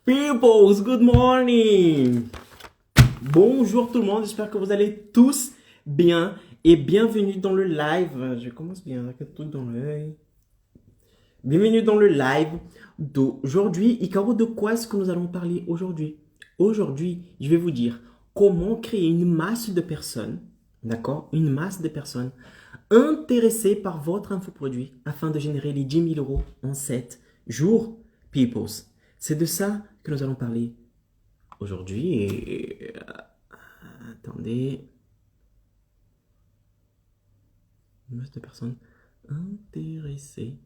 Peoples, good morning! Bonjour tout le monde, j'espère que vous allez tous bien et bienvenue dans le live. Je commence bien, avec un truc dans l'œil. Bienvenue dans le live d'aujourd'hui. Icaro, de quoi est-ce que nous allons parler aujourd'hui? Aujourd'hui, je vais vous dire comment créer une masse de personnes, d'accord? Une masse de personnes intéressées par votre infoproduit afin de générer les 10 000 euros en 7 jours, peoples. C'est de ça que nous allons parler aujourd'hui. Et attendez. Une masse de personnes intéressées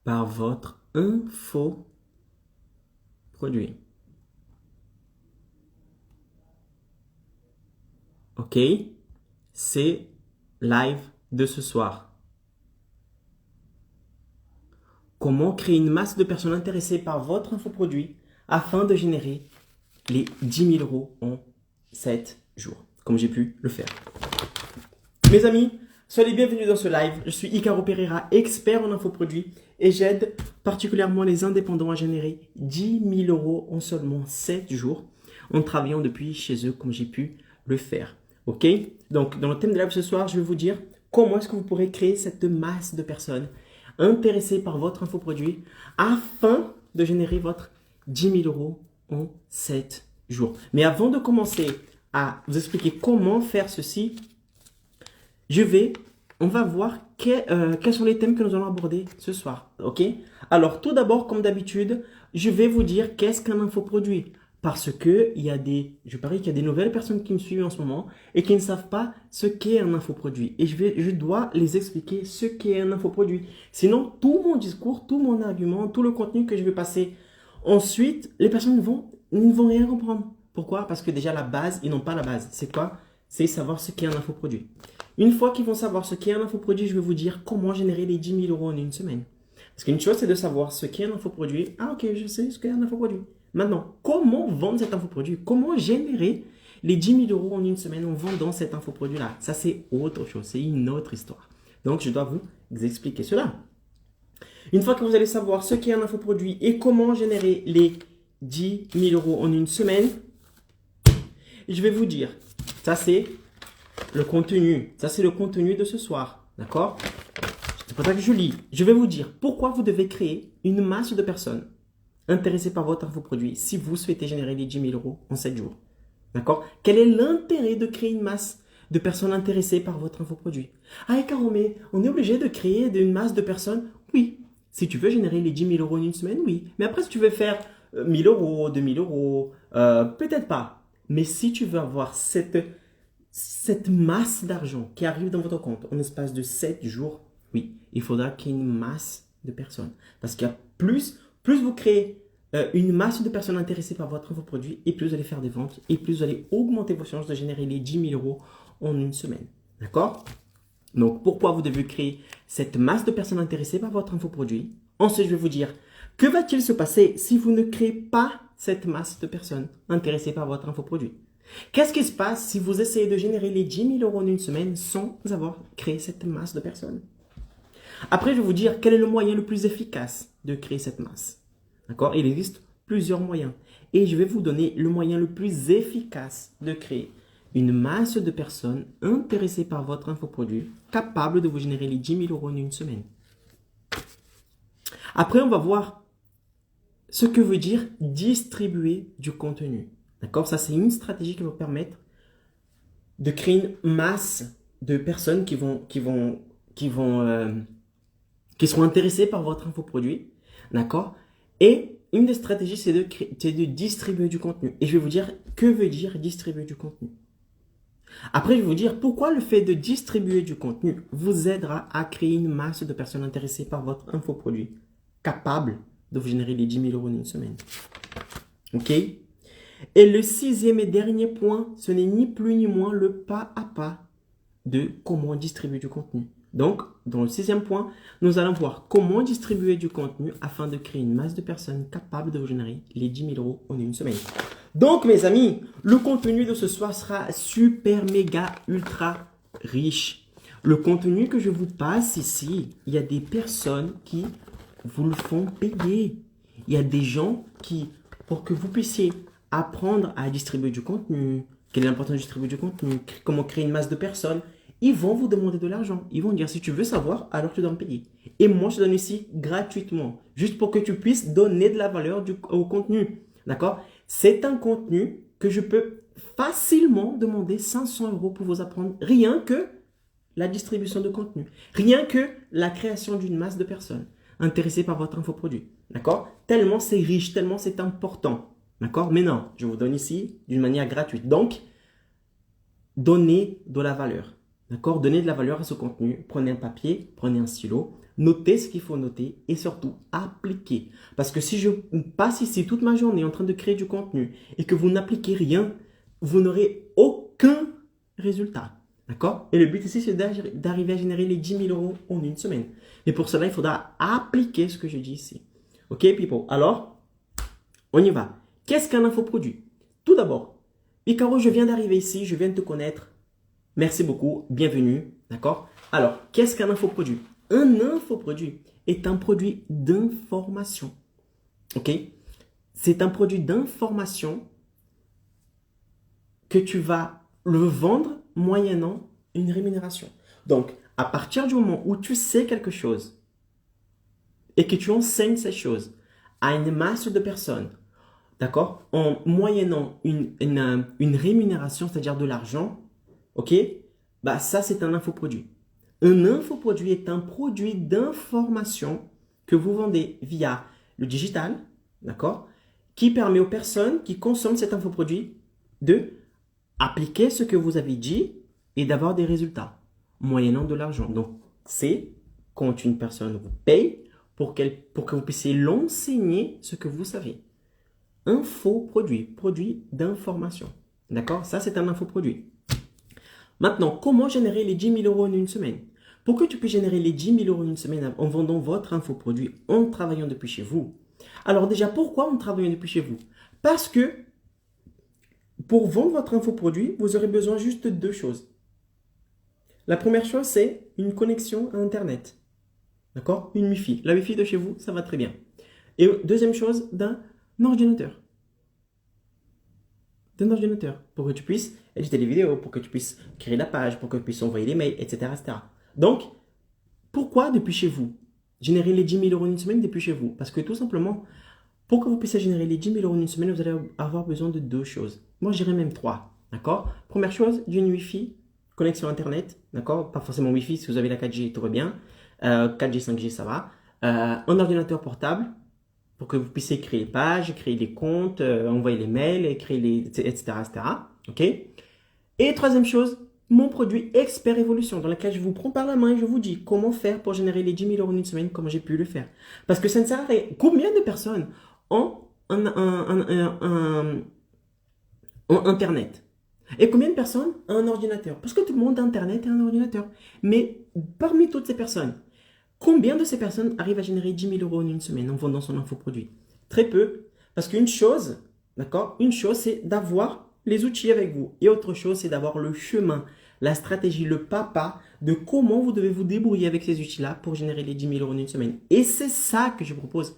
par votre infoproduit. Ok? C'est live de ce soir. Comment créer une masse de personnes intéressées par votre infoproduit afin de générer les 10 000 euros en 7 jours, comme j'ai pu le faire. Mes amis, soyez les bienvenus dans ce live. Je suis Icaro Pereira, expert en infoproduits et j'aide particulièrement les indépendants à générer 10 000 euros en seulement 7 jours en travaillant depuis chez eux comme j'ai pu le faire. Ok? Donc, dans le thème de live ce soir, je vais vous dire comment est-ce que vous pourrez créer cette masse de personnes intéressées par votre infoproduit afin de générer votre 10 000 euros en 7 jours. Mais avant de commencer à vous expliquer comment faire ceci, on va voir quels sont les thèmes que nous allons aborder ce soir. Ok? Alors, tout d'abord, comme d'habitude, je vais vous dire qu'est-ce qu'un infoproduit. Parce que je parie qu'il y a des nouvelles personnes qui me suivent en ce moment et qui ne savent pas ce qu'est un infoproduit. Et je dois les expliquer ce qu'est un infoproduit. Sinon, tout mon discours, tout mon argument, tout le contenu que je vais passer ensuite, les personnes ne vont rien comprendre. Pourquoi? Parce que déjà, la base, ils n'ont pas la base. C'est quoi? C'est savoir ce qu'est un infoproduit. Une fois qu'ils vont savoir ce qu'est un infoproduit, je vais vous dire comment générer les 10 000 euros en une semaine. Parce qu'une chose, c'est de savoir ce qu'est un infoproduit. Ah, ok, je sais ce qu'est un infoproduit. Maintenant, comment vendre cet infoproduit? Comment générer les 10 000 euros en une semaine en vendant cet infoproduit-là? Ça, c'est autre chose. C'est une autre histoire. Donc, je dois vous expliquer cela. Une fois que vous allez savoir ce qu'est un infoproduit et comment générer les 10 000 euros en une semaine, je vais vous dire, ça c'est le contenu. Ça c'est le contenu de ce soir. D'accord? C'est pour ça que je lis. Je vais vous dire pourquoi vous devez créer une masse de personnes intéressées par votre infoproduit si vous souhaitez générer les 10 000 euros en 7 jours. D'accord? Quel est l'intérêt de créer une masse de personnes intéressées par votre infoproduit? Ah, Caro, mais on est obligé de créer une masse de personnes? Oui. Si tu veux générer les 10 000 euros en une semaine, oui. Mais après, si tu veux faire 1 000 euros, 2 000 euros, peut-être pas. Mais si tu veux avoir cette masse d'argent qui arrive dans votre compte en espace de 7 jours, oui, il faudra qu'il y ait une masse de personnes. Parce qu'il y a plus vous créez une masse de personnes intéressées par votre infoproduit et plus vous allez faire des ventes et plus vous allez augmenter vos chances de générer les 10 000 euros en une semaine. D'accord? Donc, pourquoi vous devez créer cette masse de personnes intéressées par votre infoproduit? Ensuite, je vais vous dire, que va-t-il se passer si vous ne créez pas cette masse de personnes intéressées par votre infoproduit? Qu'est-ce qui se passe si vous essayez de générer les 10 000 euros en une semaine sans avoir créé cette masse de personnes? Après, je vais vous dire quel est le moyen le plus efficace de créer cette masse. D'accord? Il existe plusieurs moyens. Et je vais vous donner le moyen le plus efficace de créer une masse de personnes intéressées par votre infoproduit, capable de vous générer les 10 000 euros en une semaine. Après, on va voir ce que veut dire distribuer du contenu. D'accord? Ça, c'est une stratégie qui va vous permettre de créer une masse de personnes qui seront intéressées par votre infoproduit. D'accord? Et une des stratégies, c'est de distribuer du contenu. Et je vais vous dire que veut dire distribuer du contenu. Après, je vais vous dire pourquoi le fait de distribuer du contenu vous aidera à créer une masse de personnes intéressées par votre infoproduit, capable de vous générer les 10 000 euros en une semaine. Ok? Et le 6e et dernier point, ce n'est ni plus ni moins le pas à pas de comment distribuer du contenu. Donc, dans le 6e point, nous allons voir comment distribuer du contenu afin de créer une masse de personnes capables de vous générer les 10 000 euros en une semaine. Donc, mes amis, Le contenu de ce soir sera super, méga, ultra riche. Le contenu que je vous passe ici, il y a des personnes qui vous le font payer. Il y a des gens qui, pour que vous puissiez apprendre à distribuer du contenu, quelle est l'importance de distribuer du contenu, comment créer une masse de personnes, ils vont vous demander de l'argent. Ils vont dire, si tu veux savoir, alors tu dois me payer. Et moi, je te donne ici gratuitement, juste pour que tu puisses donner de la valeur au contenu. D'accord? C'est un contenu que je peux facilement demander 500 € pour vous apprendre, rien que la distribution de contenu, rien que la création d'une masse de personnes intéressées par votre infoproduit. D'accord? Tellement c'est riche, tellement c'est important. D'accord? Mais non, je vous donne ici d'une manière gratuite. Donc, donnez de la valeur. D'accord? Donnez de la valeur à ce contenu. Prenez un papier, prenez un stylo, notez ce qu'il faut noter et surtout appliquez. Parce que si je passe ici toute ma journée en train de créer du contenu et que vous n'appliquez rien, vous n'aurez aucun résultat. D'accord? Et le but ici, c'est d'arriver à générer les 10 000 € en une semaine. Et pour cela, il faudra appliquer ce que je dis ici. Ok, people? Alors, on y va. Qu'est-ce qu'un infoproduit? Tout d'abord, Icaro, je viens d'arriver ici, je viens de te connaître. Merci beaucoup, bienvenue. D'accord? Alors, qu'est-ce qu'un infoproduit? Un infoproduit est un produit d'information. Ok? C'est un produit d'information que tu vas le vendre moyennant une rémunération. Donc, à partir du moment où tu sais quelque chose et que tu enseignes ces choses à une masse de personnes, d'accord, en moyennant une rémunération, c'est-à-dire de l'argent, ok, bah ça c'est un infoproduit. Un infoproduit est un produit d'information que vous vendez via le digital, d'accord, qui permet aux personnes qui consomment cet infoproduit de appliquer ce que vous avez dit et d'avoir des résultats, moyennant de l'argent. Donc, c'est quand une personne vous paye pour que vous puissiez l'enseigner ce que vous savez. Infoproduit, produit d'information. D'accord? Ça, c'est un infoproduit. Maintenant, comment générer les 10 000 € en une semaine? Pour que tu puisses générer les 10 000 € en une semaine en vendant votre infoproduit, en travaillant depuis chez vous. Alors déjà, pourquoi en travaillant depuis chez vous? Parce que pour vendre votre infoproduit, vous aurez besoin juste de deux choses. La première chose, c'est une connexion à Internet. D'accord? Une Wi-Fi. La Wi-Fi de chez vous, ça va très bien. Et deuxième chose, d'un ordinateur. D'un ordinateur. Pour que tu puisses éditer les vidéos, pour que tu puisses créer la page, pour que tu puisses envoyer les mails, etc., etc. Donc, pourquoi depuis chez vous? Générer les 10 000 € en une semaine depuis chez vous. Parce que tout simplement, pour que vous puissiez générer les 10 000 € en une semaine, vous allez avoir besoin de deux choses. Moi, je dirais même trois. D'accord? Première chose, d'une Wi-Fi, connexion Internet. D'accord? Pas forcément Wi-Fi, si vous avez la 4G, tout va bien. 4G, 5G, ça va. Un ordinateur portable pour que vous puissiez créer les pages, créer des comptes, envoyer les mails, créer les, etc., etc. OK? Et troisième chose, mon produit Expert Évolution, dans lequel je vous prends par la main et je vous dis comment faire pour générer les 10 000 € en une semaine, comment j'ai pu le faire. Parce que ça ne sert à rien. Combien de personnes ont Internet? Et combien de personnes ont un ordinateur? Parce que tout le monde a Internet et un ordinateur. Mais parmi toutes ces personnes, combien de ces personnes arrivent à générer 10 000 € en une semaine en vendant son infoproduit? Très peu. Parce qu'une chose, d'accord, une chose, c'est d'avoir les outils avec vous. Et autre chose, c'est d'avoir le chemin, la stratégie, le pas de comment vous devez vous débrouiller avec ces outils-là pour générer les 10 000 € en une semaine. Et c'est ça que je propose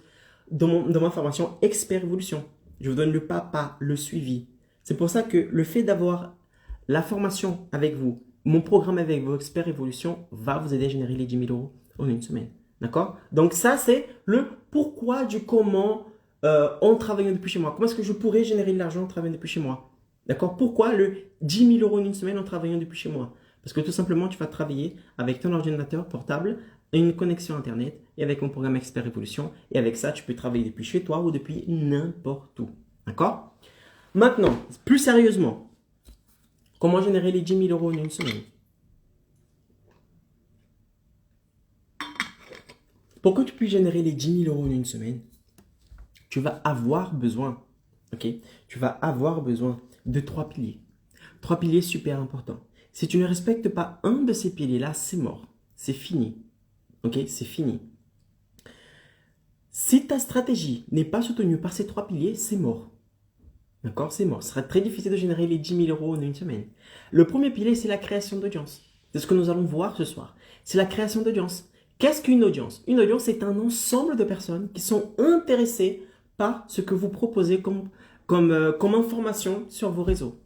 dans ma formation Expert Évolution. Je vous donne le pas, le suivi. C'est pour ça que le fait d'avoir la formation avec vous, mon programme avec vos Expert Évolution va vous aider à générer les 10 000 € en une semaine. D'accord? Donc ça, c'est le pourquoi du comment en travaillant depuis chez moi. Comment est-ce que je pourrais générer de l'argent en travaillant depuis chez moi? D'accord? Pourquoi le 10 000 € en une semaine en travaillant depuis chez moi? Parce que tout simplement, tu vas travailler avec ton ordinateur portable, une connexion Internet et avec mon programme Expert Évolution. Et avec ça, tu peux travailler depuis chez toi ou depuis n'importe où. D'accord? Maintenant, plus sérieusement, comment générer les 10 000 € en une semaine? Pour que tu puisses générer les 10 000 € en une semaine, tu vas avoir besoin, ok? Tu vas avoir besoin de trois piliers. Trois piliers super importants. Si tu ne respectes pas un de ces piliers-là, c'est mort. C'est fini. Ok? C'est fini. Si ta stratégie n'est pas soutenue par ces trois piliers, c'est mort. D'accord? C'est mort. Ce sera très difficile de générer les 10 000 € en une semaine. Le premier pilier, c'est la création d'audience. C'est ce que nous allons voir ce soir. C'est la création d'audience. Qu'est-ce qu'une audience? Une audience, c'est un ensemble de personnes qui sont intéressées par ce que vous proposez comme information sur vos réseaux.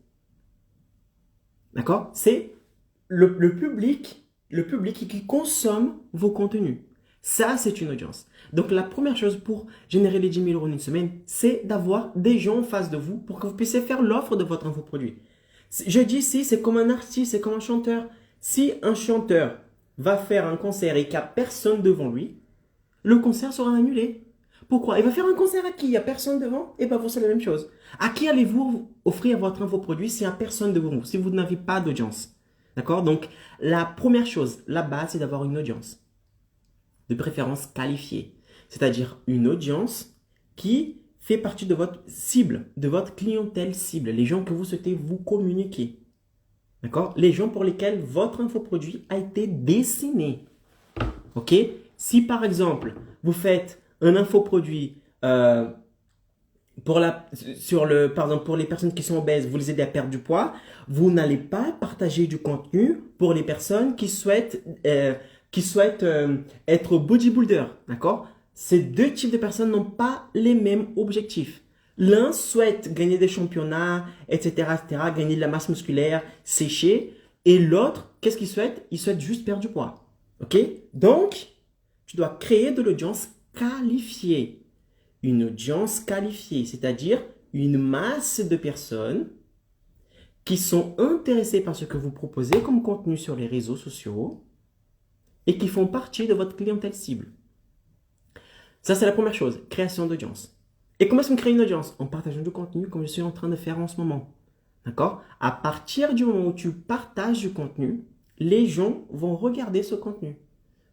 D'accord? C'est le public qui consomme vos contenus. Ça, c'est une audience. Donc, la première chose pour générer les 10 000 € en une semaine, c'est d'avoir des gens en face de vous pour que vous puissiez faire l'offre de votre infoproduit. Je dis ici, c'est comme un artiste, c'est comme un chanteur. Si un chanteur va faire un concert et qu'il n'y a personne devant lui, le concert sera annulé. Pourquoi? Il va faire un concert à qui? Il n'y a personne devant? Et bien, vous, c'est la même chose. À qui allez-vous offrir votre infoproduit s'il n'y a personne devant vous, si vous n'avez pas d'audience? D'accord? Donc, la première chose, la base, c'est d'avoir une audience. De préférence qualifiée. C'est-à-dire une audience qui fait partie de votre cible, de votre clientèle cible, les gens que vous souhaitez vous communiquer. D'accord? Les gens pour lesquels votre infoproduit a été dessiné. Ok? Si par exemple, vous faites un infoproduit par exemple, pour les personnes qui sont obèses, vous les aidez à perdre du poids, vous n'allez pas partager du contenu pour les personnes qui souhaitent être bodybuilder. D'accord? Ces deux types de personnes n'ont pas les mêmes objectifs. L'un souhaite gagner des championnats, etc., gagner de la masse musculaire, sécher. Et l'autre, qu'est-ce qu'il souhaite? Il souhaite juste perdre du poids. Ok? Donc, tu dois créer de l'audience qualifiée. Une audience qualifiée, c'est-à-dire une masse de personnes qui sont intéressées par ce que vous proposez comme contenu sur les réseaux sociaux et qui font partie de votre clientèle cible. Ça, c'est la première chose, création d'audience. Et comment est-ce qu'on crée une audience? En partageant du contenu comme je suis en train de faire en ce moment. D'accord? À partir du moment où tu partages du contenu, les gens vont regarder ce contenu.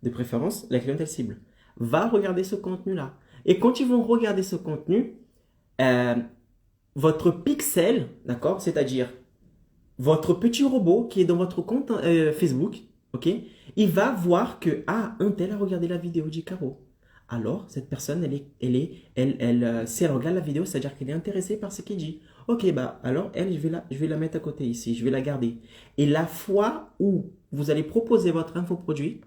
De préférence, la clientèle cible va regarder ce contenu-là. Et quand ils vont regarder ce contenu, votre pixel, d'accord, c'est-à-dire votre petit robot qui est dans votre compte Facebook, ok, il va voir que un tel a regardé la vidéo d'Icaro. Alors, cette personne, si elle regarde la vidéo, c'est-à-dire qu'elle est intéressée par ce qu'il dit. Ok, bah alors elle, je vais la mettre à côté ici, je vais la garder. Et la fois où vous allez proposer votre infoproduit,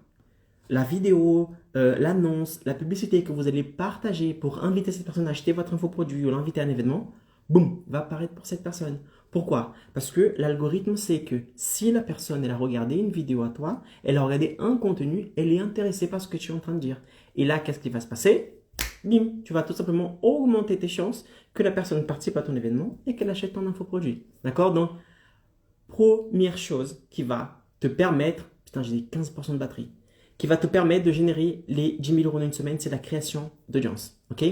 la vidéo, l'annonce, la publicité que vous allez partager pour inviter cette personne à acheter votre infoproduit ou l'inviter à un événement, boum, va apparaître pour cette personne. Pourquoi? Parce que l'algorithme sait que si la personne elle a regardé une vidéo à toi, elle a regardé un contenu, elle est intéressée par ce que tu es en train de dire. Et là, qu'est-ce qui va se passer? Bim, tu vas tout simplement augmenter tes chances que la personne participe à ton événement et qu'elle achète ton infoproduit. D'accord? Donc, première chose qui va te permettre, putain, j'ai dit 15% de batterie, qui va te permettre de générer les 10 000 € en une semaine, c'est la création d'audience. Ok?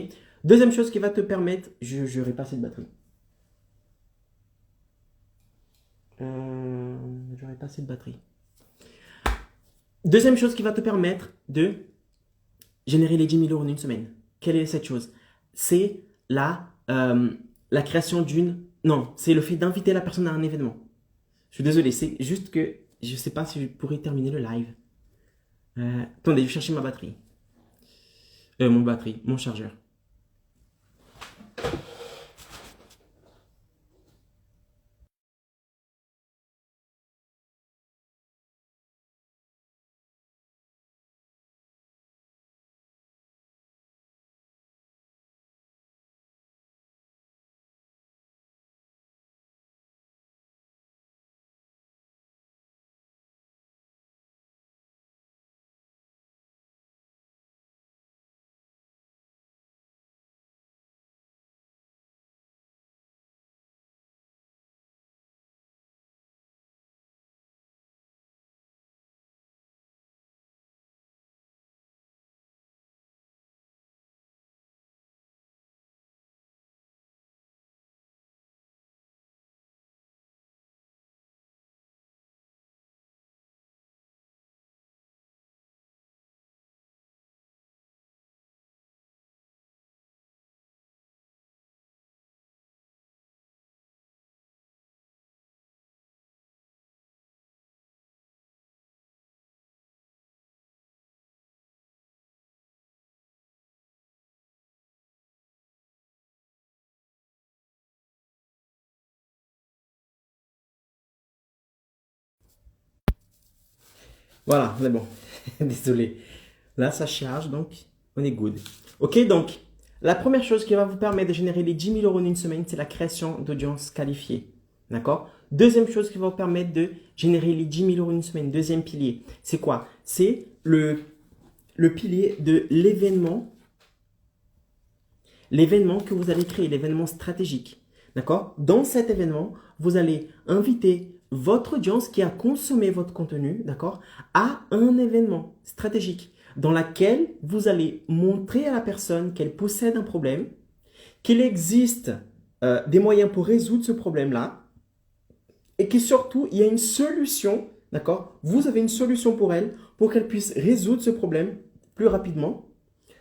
Deuxième chose qui va te permettre, je n'aurai pas assez de batterie. J'aurai pas assez de batterie. Deuxième chose qui va te permettre de générer les 10 000 € en une semaine. Quelle est cette chose? C'est la création d'une... Non, c'est le fait d'inviter la personne à un événement. Je suis désolé, c'est juste que je ne sais pas si je pourrais terminer le live. Attendez, je vais chercher ma batterie. Mon chargeur. Voilà, on est bon. Désolé. Là, ça charge, donc on est good. Ok, donc la première chose qui va vous permettre de générer les 10 000 euros en une semaine, c'est la création d'audience qualifiée. D'accord? Deuxième chose qui va vous permettre de générer les 10 000 euros en une semaine, deuxième pilier, c'est quoi? C'est le pilier de l'événement. L'événement que vous allez créer, l'événement stratégique. D'accord? Dans cet événement, vous allez inviter votre audience qui a consommé votre contenu, d'accord, à un événement stratégique dans lequel vous allez montrer à la personne qu'elle possède un problème, qu'il existe des moyens pour résoudre ce problème-là et que surtout, il y a une solution, d'accord? Vous avez une solution pour elle pour qu'elle puisse résoudre ce problème plus rapidement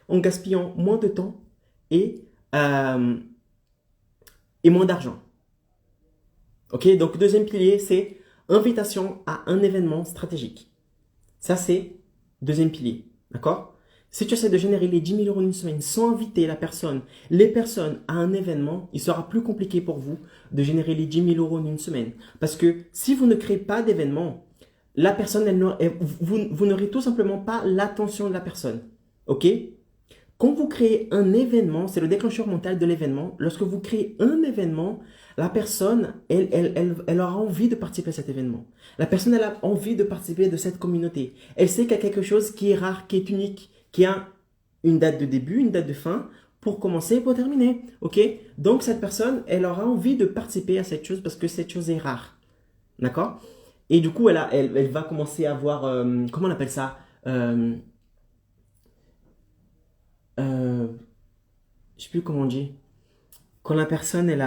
en gaspillant moins de temps et, euh, et moins d'argent. Ok, donc deuxième pilier, c'est invitation à un événement stratégique. Ça, c'est deuxième pilier. D'accord? Si tu essaies de générer les 10 000 euros en une semaine sans inviter les personnes à un événement, il sera plus compliqué pour vous de générer les 10 000 euros en une semaine. Parce que si vous ne créez pas d'événement, la personne, vous n'aurez tout simplement pas l'attention de la personne. Ok? Quand vous créez un événement, c'est le déclencheur mental de l'événement. Lorsque vous créez un événement, la personne, elle aura envie de participer à cet événement. La personne, elle a envie de participer de cette communauté. Elle sait qu'il y a quelque chose qui est rare, qui est unique, qui a une date de début, une date de fin, pour commencer et pour terminer. Ok? Donc, cette personne, elle aura envie de participer à cette chose parce que cette chose est rare. D'accord? Et du coup, elle va commencer à avoir, comment on appelle ça? Euh, je sais plus comment on dit. Quand la personne, elle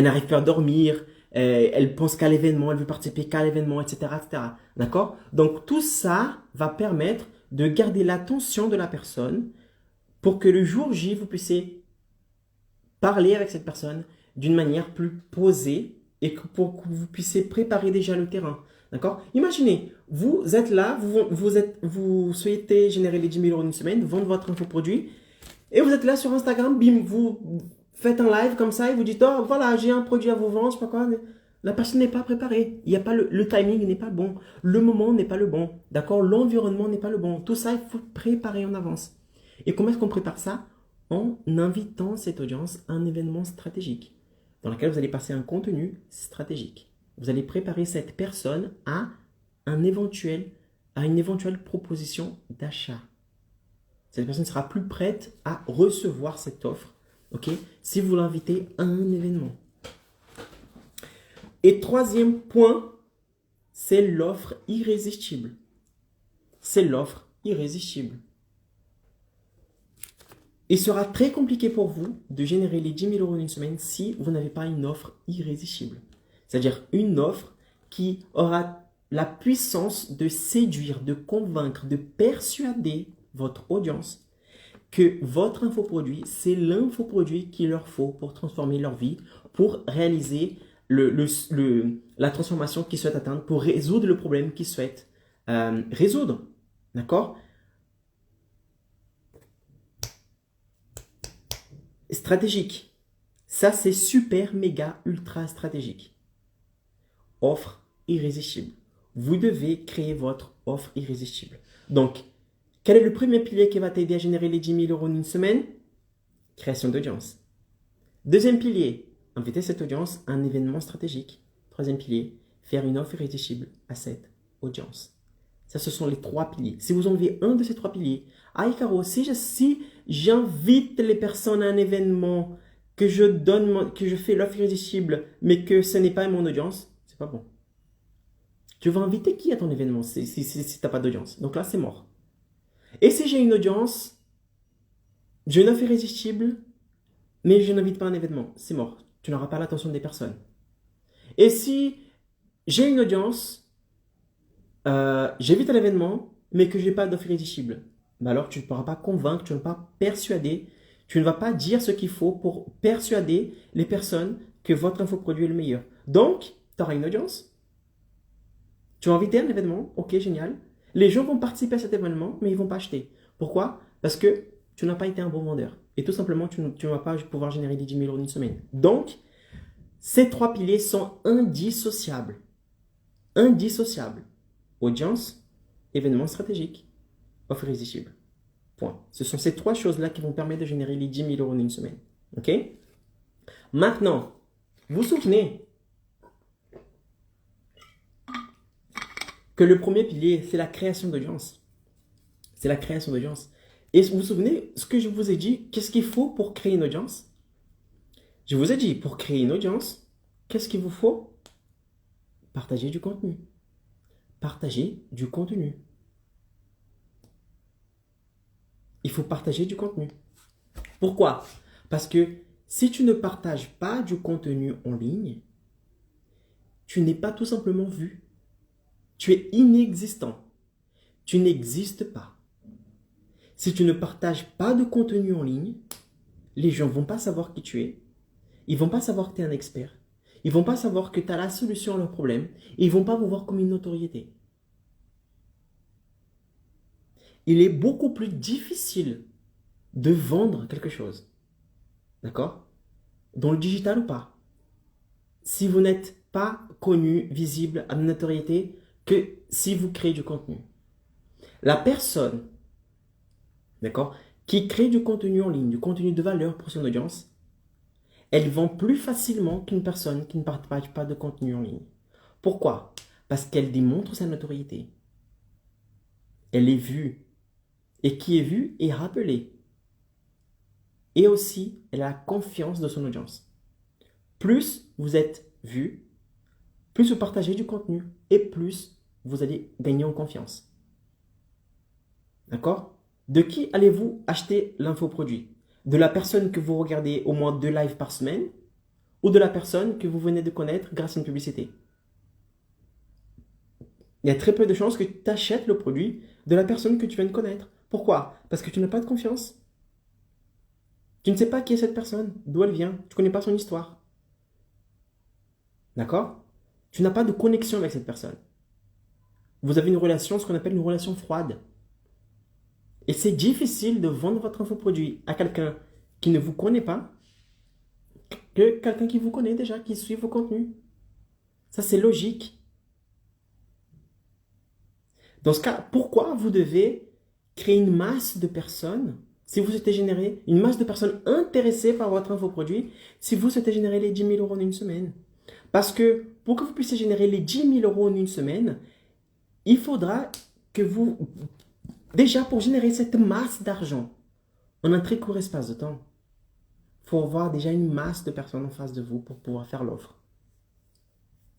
n'arrive pas à dormir, elle pense qu'à l'événement, elle veut participer qu'à l'événement, etc., etc. D'accord? Donc, tout ça va permettre de garder l'attention de la personne pour que le jour J, vous puissiez parler avec cette personne d'une manière plus posée et pour que vous puissiez préparer déjà le terrain. D'accord? Imaginez, vous êtes là, vous souhaitez générer les 10 000 euros en une semaine, vendre votre infoproduit, et vous êtes là sur Instagram, bim, vous faites un live comme ça et vous dites, oh voilà, j'ai un produit à vous vendre, je sais pas quoi. La personne n'est pas préparée. Il y a pas le timing n'est pas bon. Le moment n'est pas le bon. D'accord? L'environnement n'est pas le bon. Tout ça, il faut préparer en avance. Et comment est-ce qu'on prépare ça? En invitant cette audience à un événement stratégique dans lequel vous allez passer un contenu stratégique. Vous allez préparer cette personne à une éventuelle proposition d'achat. Cette personne sera plus prête à recevoir cette offre, ok, si vous l'invitez à un événement. Et troisième point, c'est l'offre irrésistible. C'est l'offre irrésistible. Il sera très compliqué pour vous de générer les 10 000 euros en une semaine si vous n'avez pas une offre irrésistible. C'est-à-dire une offre qui aura la puissance de séduire, de convaincre, de persuader votre audience que votre infoproduit, c'est l'infoproduit qu'il leur faut pour transformer leur vie, pour réaliser la transformation qu'ils souhaitent atteindre, pour résoudre le problème qu'ils souhaitent résoudre. D'accord? Stratégique. Ça, c'est super, méga, ultra stratégique. Offre irrésistible. Vous devez créer votre offre irrésistible. Donc, quel est le premier pilier qui va t'aider à générer les 10 000 euros en une semaine? Création d'audience. Deuxième pilier, inviter cette audience à un événement stratégique. Troisième pilier, faire une offre irrésistible à cette audience. Ça, ce sont les trois piliers. Si vous enlevez un de ces trois piliers, Caro, si j'invite les personnes à un événement, que je fais l'offre irrésistible, mais que ce n'est pas mon audience, c'est pas bon. Tu vas inviter qui à ton événement si tu n'as pas d'audience? Donc là, c'est mort. Et si j'ai une audience, j'ai une offre irrésistible, mais je n'invite pas à un événement, c'est mort. Tu n'auras pas l'attention des personnes. Et si j'ai une audience, j'invite à l'événement, mais que je n'ai pas d'offre irrésistible, bah alors tu ne pourras pas convaincre, tu ne vas pas persuader, tu ne vas pas dire ce qu'il faut pour persuader les personnes que votre infoproduit est le meilleur. Donc, tu auras une audience, tu vas inviter à un événement, ok, génial. Les gens vont participer à cet événement, mais ils ne vont pas acheter. Pourquoi? Parce que tu n'as pas été un bon vendeur. Et tout simplement, tu ne vas pas pouvoir générer les 10 000 euros en une semaine. Donc, ces trois piliers sont indissociables. Indissociables. audience, événement stratégique, offre irrésistible. Point. Ce sont ces 3 choses-là qui vont permettre de générer les 10 000 euros en une semaine. OK? Maintenant, vous vous souvenez que le premier pilier, c'est la création d'audience. C'est la création d'audience. Et vous vous souvenez ce que je vous ai dit? Qu'est-ce qu'il faut pour créer une audience? Je vous ai dit, pour créer une audience, qu'est-ce qu'il vous faut? Partager du contenu. Partager du contenu. Il faut partager du contenu. Pourquoi? Parce que si tu ne partages pas du contenu en ligne, tu n'es pas tout simplement vu. Tu es inexistant. Tu n'existes pas. Si tu ne partages pas de contenu en ligne, les gens ne vont pas savoir qui tu es. Ils ne vont pas savoir que tu es un expert. Ils ne vont pas savoir que tu as la solution à leurs problèmes. Et ils ne vont pas vous voir comme une notoriété. Il est beaucoup plus difficile de vendre quelque chose. D'accord? Dans le digital ou pas. Si vous n'êtes pas connu, visible, à une notoriété, que si vous créez du contenu. La personne, d'accord, qui crée du contenu en ligne, du contenu de valeur pour son audience, elle vend plus facilement qu'une personne qui ne partage pas de contenu en ligne. Pourquoi? Parce qu'elle démontre sa notoriété. Elle est vue. Et qui est vue est rappelée. Et aussi, elle a la confiance de son audience. Plus vous êtes vu, plus vous partagez du contenu et plus vous allez gagner en confiance. D'accord? De qui allez-vous acheter l'infoproduit? De la personne que vous regardez au moins 2 lives par semaine ou de la personne que vous venez de connaître grâce à une publicité? Il y a très peu de chances que tu achètes le produit de la personne que tu viens de connaître. Pourquoi? Parce que tu n'as pas de confiance. Tu ne sais pas qui est cette personne, d'où elle vient, tu ne connais pas son histoire. D'accord? Tu n'as pas de connexion avec cette personne. Vous avez une relation, ce qu'on appelle une relation froide. Et c'est difficile de vendre votre infoproduit à quelqu'un qui ne vous connaît pas que quelqu'un qui vous connaît déjà, qui suit vos contenus. Ça, c'est logique. Dans ce cas, pourquoi vous devez créer une masse de personnes, si vous souhaitez générer une masse de personnes intéressées par votre infoproduit, si vous souhaitez générer les 10 000 euros en une semaine? Parce que pour que vous puissiez générer les 10 000 euros en une semaine, il faudra que vous... Déjà, pour générer cette masse d'argent en un très court espace de temps, il faut avoir déjà une masse de personnes en face de vous pour pouvoir faire l'offre.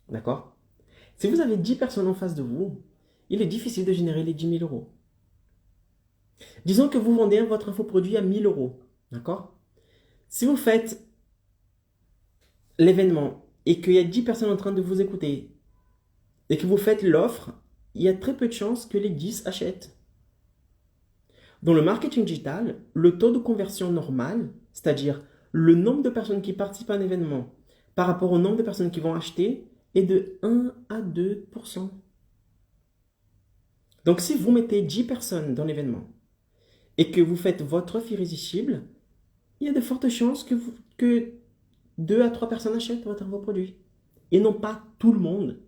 D'accord? Si vous avez 10 personnes en face de vous, il est difficile de générer les 10 000 euros. Disons que vous vendez votre infoproduit à 1 000 euros. D'accord? Si vous faites l'événement et qu'il y a 10 personnes en train de vous écouter et que vous faites l'offre, il y a très peu de chances que les 10 achètent. Dans le marketing digital, le taux de conversion normal, c'est-à-dire le nombre de personnes qui participent à un événement par rapport au nombre de personnes qui vont acheter, est de 1 à 2%. Donc si vous mettez 10 personnes dans l'événement et que vous faites votre offre irrésistible, il y a de fortes chances que 2 à 3 personnes achètent votre produit. Et non pas tout le monde.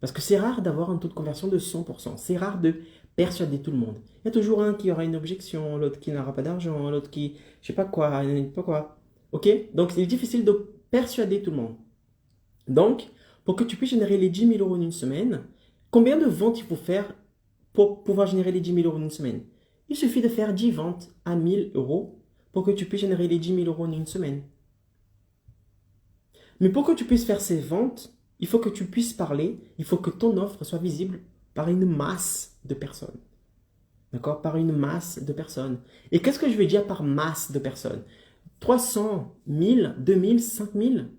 Parce que c'est rare d'avoir un taux de conversion de 100%. C'est rare de persuader tout le monde. Il y a toujours un qui aura une objection, l'autre qui n'aura pas d'argent, l'autre qui, je sais pas quoi, pas quoi. Ok? Donc, c'est difficile de persuader tout le monde. Donc, pour que tu puisses générer les 10 000 euros en une semaine, combien de ventes il faut faire pour pouvoir générer les 10 000 euros en une semaine? Il suffit de faire 10 ventes à 1 000 euros pour que tu puisses générer les 10 000 euros en une semaine. Mais pour que tu puisses faire ces ventes, il faut que tu puisses parler, il faut que ton offre soit visible par une masse de personnes. D'accord? Par une masse de personnes. Et qu'est-ce que je veux dire par masse de personnes? 300, 1000, 2000, 5000?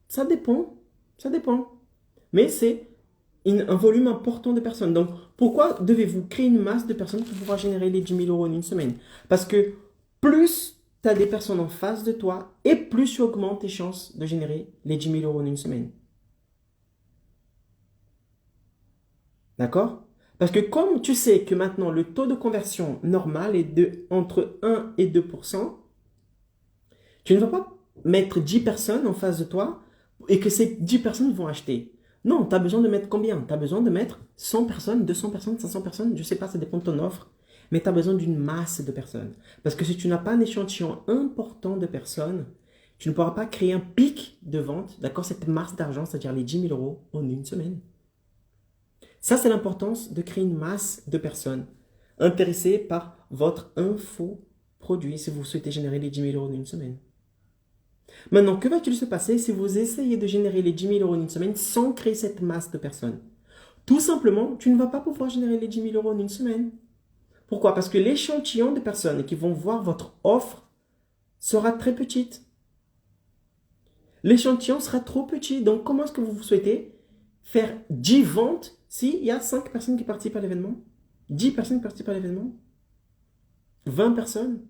Ça dépend. Ça dépend. Mais c'est un volume important de personnes. Donc, pourquoi devez-vous créer une masse de personnes pour pouvoir générer les 10 000 euros en une semaine? Parce que plus tu as des personnes en face de toi et plus tu augmentes tes chances de générer les 10 000 euros en une semaine. D'accord? Parce que comme tu sais que maintenant le taux de conversion normal est de entre 1 et 2%, tu ne vas pas mettre 10 personnes en face de toi et que ces 10 personnes vont acheter. Non, tu as besoin de mettre combien? Tu as besoin de mettre 100 personnes, 200 personnes, 500 personnes, je ne sais pas, ça dépend de ton offre. Mais tu as besoin d'une masse de personnes. Parce que si tu n'as pas un échantillon important de personnes, tu ne pourras pas créer un pic de vente, d'accord, cette masse d'argent, c'est-à-dire les 10 000 euros en une semaine. Ça, c'est l'importance de créer une masse de personnes intéressées par votre infoproduit si vous souhaitez générer les 10 000 euros en une semaine. Maintenant, que va-t-il se passer si vous essayez de générer les 10 000 euros en une semaine sans créer cette masse de personnes? Tout simplement, tu ne vas pas pouvoir générer les 10 000 euros en une semaine. Pourquoi? Parce que l'échantillon de personnes qui vont voir votre offre sera très petite. L'échantillon sera trop petit. Donc, comment est-ce que vous souhaitez faire 10 ventes s'il y a 5 personnes qui participent à l'événement? 10 personnes qui participent à l'événement? 20 personnes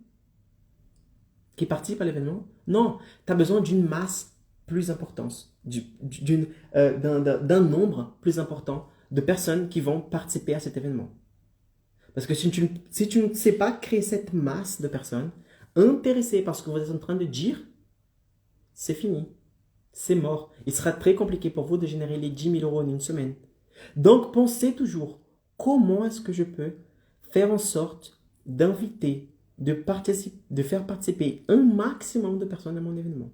qui participent à l'événement? Non, tu as besoin d'une masse plus importante, d'un nombre plus important de personnes qui vont participer à cet événement. Parce que si tu ne sais pas créer cette masse de personnes intéressées par ce que vous êtes en train de dire, c'est fini. C'est mort. Il sera très compliqué pour vous de générer les 10 000 euros en une semaine. Donc, pensez toujours, comment est-ce que je peux faire en sorte d'inviter, de faire participer un maximum de personnes à mon événement?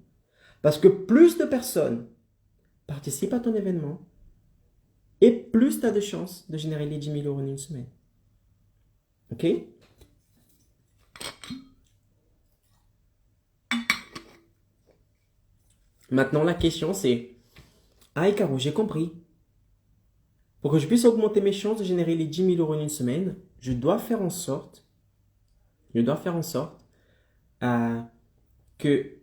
Parce que plus de personnes participent à ton événement, et plus tu as de chances de générer les 10 000 euros en une semaine. OK? Maintenant, la question c'est, ah, Caro, j'ai compris. Pour que je puisse augmenter mes chances de générer les 10 000 euros en une semaine, je dois faire en sorte que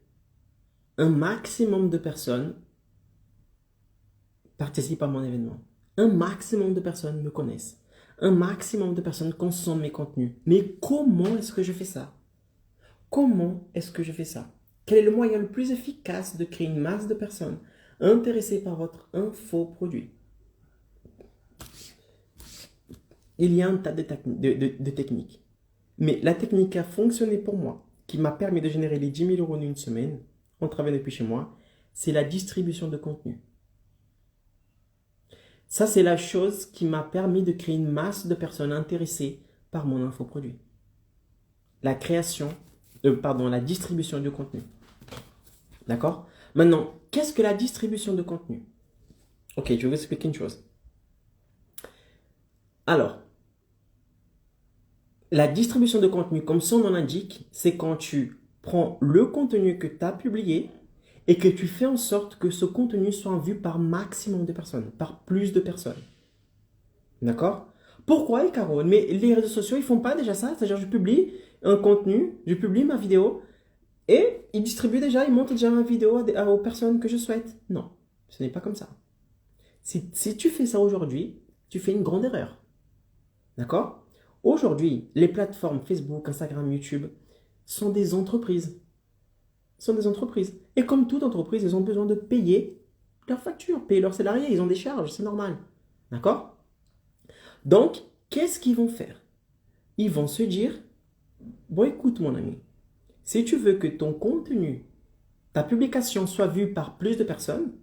un maximum de personnes participent à mon événement. Un maximum de personnes me connaissent. Un maximum de personnes consomment mes contenus. Mais comment est-ce que je fais ça? Comment est-ce que je fais ça? Quel est le moyen le plus efficace de créer une masse de personnes intéressées par votre infoproduit? Il y a un tas de techniques. Mais la technique qui a fonctionné pour moi, qui m'a permis de générer les 10 000 euros en une semaine, en travaillant depuis chez moi, c'est la distribution de contenu. Ça, c'est la chose qui m'a permis de créer une masse de personnes intéressées par mon infoproduit. La distribution de contenu. D'accord? Maintenant, qu'est-ce que la distribution de contenu? Ok, je vais vous expliquer une chose. Alors, la distribution de contenu, comme son nom l'indique, c'est quand tu prends le contenu que tu as publié et que tu fais en sorte que ce contenu soit vu par maximum de personnes, par plus de personnes. D'accord? Pourquoi, Caro? Mais les réseaux sociaux, ils font pas déjà ça? C'est-à-dire, je publie un contenu, je publie ma vidéo et ils distribuent déjà, ils montrent déjà ma vidéo aux personnes que je souhaite. Non, ce n'est pas comme ça. Si tu fais ça aujourd'hui, tu fais une grande erreur. D'accord? Aujourd'hui, les plateformes Facebook, Instagram, YouTube sont des entreprises. Et comme toute entreprise, ils ont besoin de payer leurs factures, payer leurs salariés. Ils ont des charges, c'est normal. D'accord? Donc, qu'est-ce qu'ils vont faire? Ils vont se dire, bon, écoute mon ami, si tu veux que ton contenu, ta publication soit vue par plus de personnes,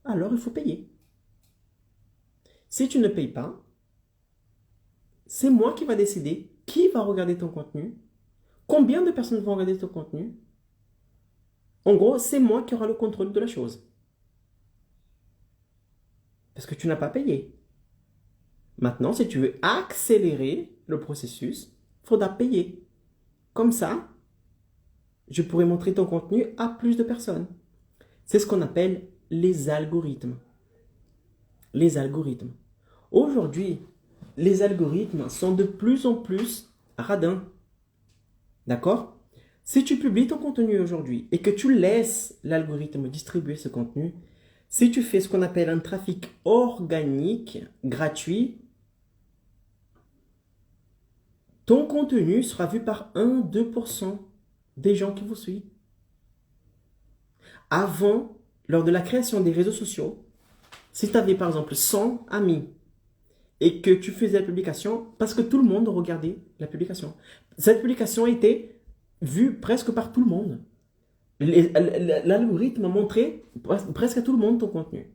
alors il faut payer. Si tu ne payes pas, c'est moi qui va décider qui va regarder ton contenu, combien de personnes vont regarder ton contenu. En gros, c'est moi qui aura le contrôle de la chose. Parce que tu n'as pas payé. Maintenant, si tu veux accélérer le processus, il faudra payer. Comme ça, je pourrai montrer ton contenu à plus de personnes. C'est ce qu'on appelle les algorithmes. Les algorithmes. Aujourd'hui, les algorithmes sont de plus en plus radins. D'accord? Si tu publies ton contenu aujourd'hui et que tu laisses l'algorithme distribuer ce contenu, si tu fais ce qu'on appelle un trafic organique gratuit, ton contenu sera vu par 1-2% des gens qui vous suivent. Avant, lors de la création des réseaux sociaux, si tu avais par exemple 100 amis et que tu faisais la publication, parce que tout le monde regardait la publication. Cette publication était vue presque par tout le monde. L'algorithme montrait presque à tout le monde ton contenu.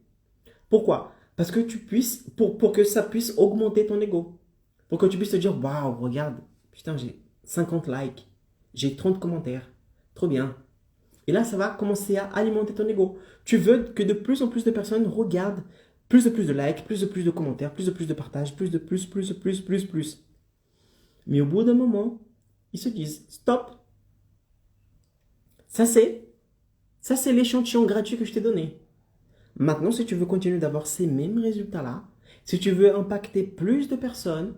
Pourquoi? Parce que tu puisses, pour que ça puisse augmenter ton ego. Pour que tu puisses te dire, waouh, regarde, putain, j'ai 50 likes, j'ai 30 commentaires, trop bien. Et là, ça va commencer à alimenter ton ego. Tu veux que de plus en plus de personnes regardent plus de likes, plus de commentaires, plus de partages, plus. Mais au bout d'un moment, ils se disent, stop, ça c'est, ça c'est l'échantillon gratuit que je t'ai donné. Maintenant, si tu veux continuer d'avoir ces mêmes résultats-là, si tu veux impacter plus de personnes,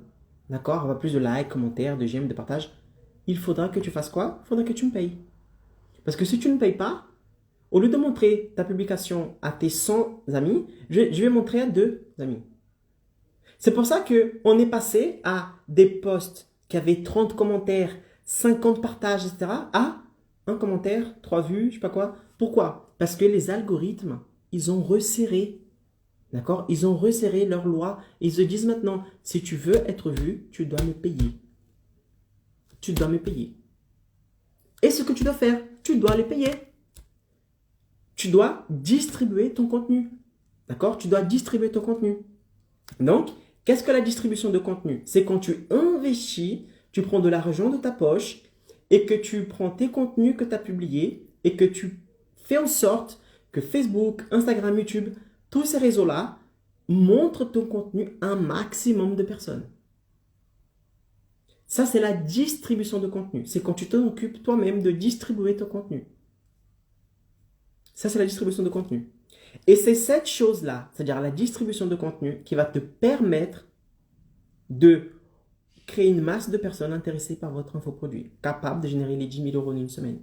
d'accord, avoir plus de likes, commentaires, de j'aime, de partages, il faudra que tu fasses quoi? Il faudra que tu me payes. Parce que si tu ne payes pas, au lieu de montrer ta publication à tes 100 amis, je vais montrer à 2 amis. C'est pour ça qu'on est passé à des posts qui avaient 30 commentaires, 50 partages, etc. à un commentaire, 3 vues, je sais pas quoi. Pourquoi? Parce que les algorithmes, ils ont resserré, d'accord? Ils ont resserré leur loi. Ils se disent maintenant, si tu veux être vu, tu dois me payer. Tu dois me payer. Et ce que tu dois faire, tu dois les payer. Tu dois distribuer ton contenu. D'accord? Tu dois distribuer ton contenu. Donc, qu'est-ce que la distribution de contenu? C'est quand tu investis, tu prends de l'argent de ta poche et que tu prends tes contenus que tu as publiés et que tu fais en sorte que Facebook, Instagram, YouTube, tous ces réseaux-là montrent ton contenu à un maximum de personnes. Ça, c'est la distribution de contenu. C'est quand tu t'occupes toi-même de distribuer ton contenu. Ça, c'est la distribution de contenu. Et c'est cette chose-là, c'est-à-dire la distribution de contenu, qui va te permettre de créer une masse de personnes intéressées par votre infoproduit, capables de générer les 10 000 euros en une semaine.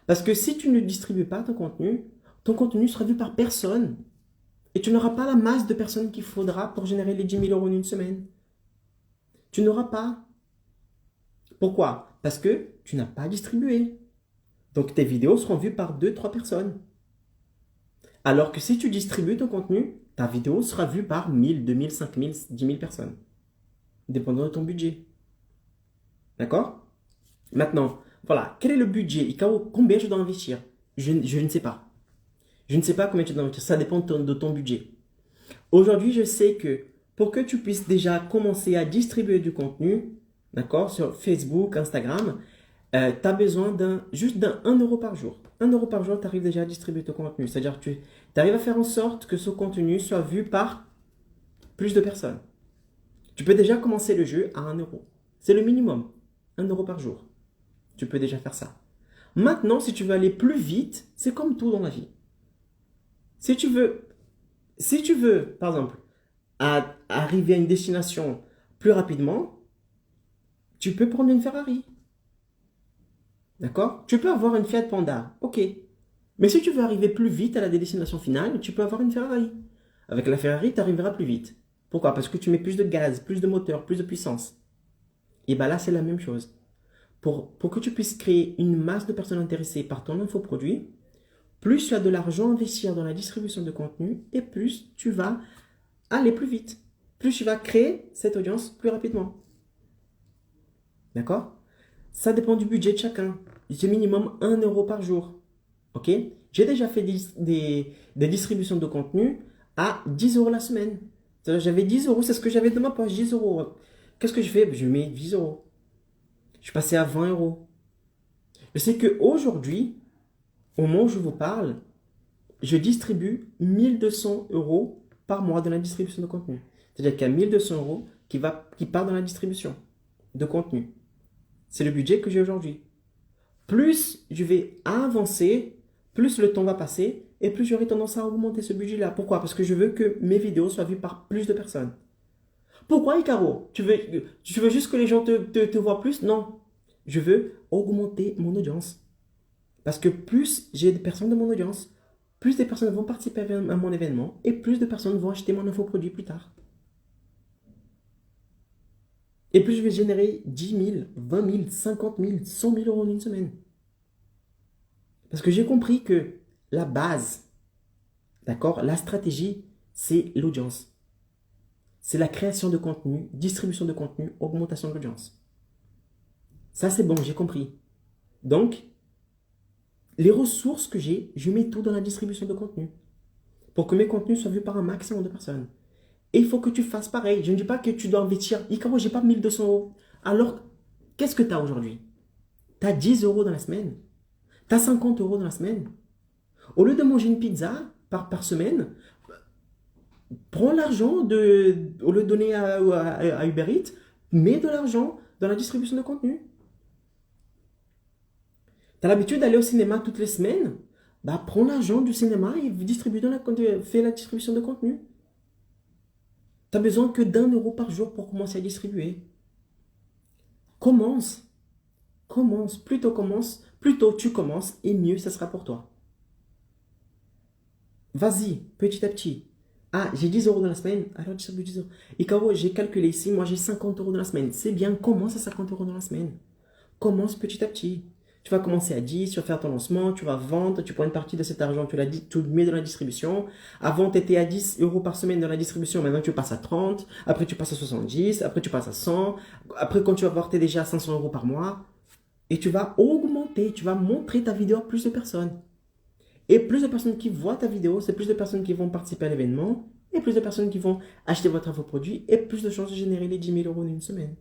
Parce que si tu ne distribues pas ton contenu sera vu par personne. Et tu n'auras pas la masse de personnes qu'il faudra pour générer les 10 000 euros en une semaine. Tu n'auras pas. Pourquoi? Parce que tu n'as pas distribué. Donc tes vidéos seront vues par 2-3 personnes. Alors que si tu distribues ton contenu, ta vidéo sera vue par 1000, 2000, 5000, 10 000 personnes. Dépendant de ton budget. D'accord? Maintenant, voilà. Quel est le budget? Ikao, combien tu dois investir? Je ne sais pas. Je ne sais pas combien tu dois investir. Ça dépend de ton budget. Aujourd'hui, je sais que pour que tu puisses déjà commencer à distribuer du contenu, d'accord, sur Facebook, Instagram, tu as besoin juste d'un 1 euro par jour. 1 euro par jour, tu arrives déjà à distribuer ton contenu. C'est-à-dire que tu arrives à faire en sorte que ce contenu soit vu par plus de personnes. Tu peux déjà commencer le jeu à 1 euro. C'est le minimum. 1 euro par jour. Tu peux déjà faire ça. Maintenant, si tu veux aller plus vite, c'est comme tout dans la vie. Si tu veux, par exemple, arriver à une destination plus rapidement, tu peux prendre une Ferrari. D'accord? Tu peux avoir une Fiat Panda. Ok. Mais si tu veux arriver plus vite à la destination finale, tu peux avoir une Ferrari. Avec la Ferrari, tu arriveras plus vite. Pourquoi? Parce que tu mets plus de gaz, plus de moteur, plus de puissance. Et bien là, c'est la même chose. Pour que tu puisses créer une masse de personnes intéressées par ton infoproduit, plus tu as de l'argent à investir dans la distribution de contenu et plus tu vas aller plus vite. Plus tu vas créer cette audience plus rapidement. D'accord? Ça dépend du budget de chacun. J'ai minimum 1 euro par jour. Ok? J'ai déjà fait des distributions de contenu à 10 euros la semaine. J'avais 10 euros, c'est ce que j'avais dans ma poche, 10 euros. Qu'est-ce que je fais? Je mets 10 euros. Je suis passé à 20 euros. Je sais qu'aujourd'hui, au moment où je vous parle, je distribue 1200 euros par mois dans la distribution de contenu. C'est-à-dire qu'il y a 1200 euros qui partent dans la distribution de contenu. C'est le budget que j'ai aujourd'hui. Plus je vais avancer, plus le temps va passer et plus j'aurai tendance à augmenter ce budget-là. Pourquoi? Parce que je veux que mes vidéos soient vues par plus de personnes. Pourquoi, Icaro? Tu veux juste que les gens te voient plus? Non. Je veux augmenter mon audience. Parce que plus j'ai de personnes de mon audience, plus des personnes vont participer à mon événement et plus de personnes vont acheter mon infoproduit plus tard. Et plus je vais générer 10 000, 20 000, 50 000, 100 000 euros en une semaine. Parce que j'ai compris que la base, d'accord, la stratégie, c'est l'audience. C'est la création de contenu, distribution de contenu, augmentation de l'audience. Ça, c'est bon, j'ai compris. Donc, les ressources que j'ai, je mets tout dans la distribution de contenu. pour que mes contenus soient vus par un maximum de personnes. Et il faut que tu fasses pareil. Je ne dis pas que tu dois investir. Icaro, j'ai pas 1200 euros. Alors, qu'est-ce que tu as aujourd'hui? Tu as 10 euros dans la semaine. Tu as 50 euros dans la semaine. Au lieu de manger une pizza par semaine, prends l'argent, au lieu de donner à Uber Eats, mets de l'argent dans la distribution de contenu. Tu as l'habitude d'aller au cinéma toutes les semaines, bah, prends l'argent du cinéma et fais la distribution de contenu. Tu n'as besoin que d'1 euro par jour pour commencer à distribuer. Commence. Commence. Plus tôt tu commences et mieux ça sera pour toi. Vas-y, petit à petit. Ah, j'ai 10 euros dans la semaine, alors distribue 10 euros. Et Caro, j'ai calculé ici, moi j'ai 50 euros dans la semaine. C'est bien, commence à 50 euros dans la semaine. Commence petit à petit. Tu vas commencer à 10, tu vas faire ton lancement, tu vas vendre, tu prends une partie de cet argent, tu le mets dans la distribution. Avant, tu étais à 10 euros par semaine dans la distribution, maintenant tu passes à 30, après tu passes à 70, après tu passes à 100, après quand tu vas voir, tu es déjà à 500 euros par mois. Et tu vas augmenter, tu vas montrer ta vidéo à plus de personnes. Et plus de personnes qui voient ta vidéo, c'est plus de personnes qui vont participer à l'événement, et plus de personnes qui vont acheter votre infoproduit, et plus de chances de générer les 10 000 euros en une semaine.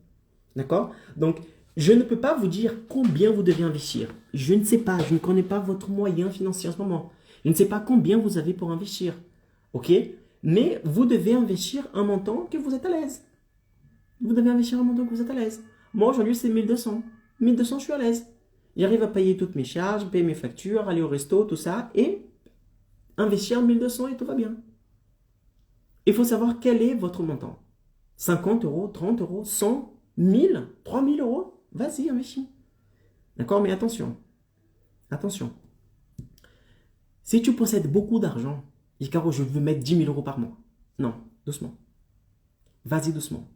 D'accord? Donc, je ne peux pas vous dire combien vous devez investir. Je ne sais pas, je ne connais pas votre moyen financier en ce moment. Je ne sais pas combien vous avez pour investir. Ok? Mais vous devez investir un montant que vous êtes à l'aise. Vous devez investir un montant que vous êtes à l'aise. Moi, aujourd'hui, c'est 1200. 1200, je suis à l'aise. J'arrive à payer toutes mes charges, payer mes factures, aller au resto, tout ça, et investir 1200 et tout va bien. Il faut savoir quel est votre montant. 50 euros, 30 euros, 100, 1000, 3000 euros. Vas-y, investis. D'accord? Mais attention. Attention. Si tu possèdes beaucoup d'argent, dis Caro, je veux mettre 10 000 euros par mois. Non, doucement. Vas-y doucement.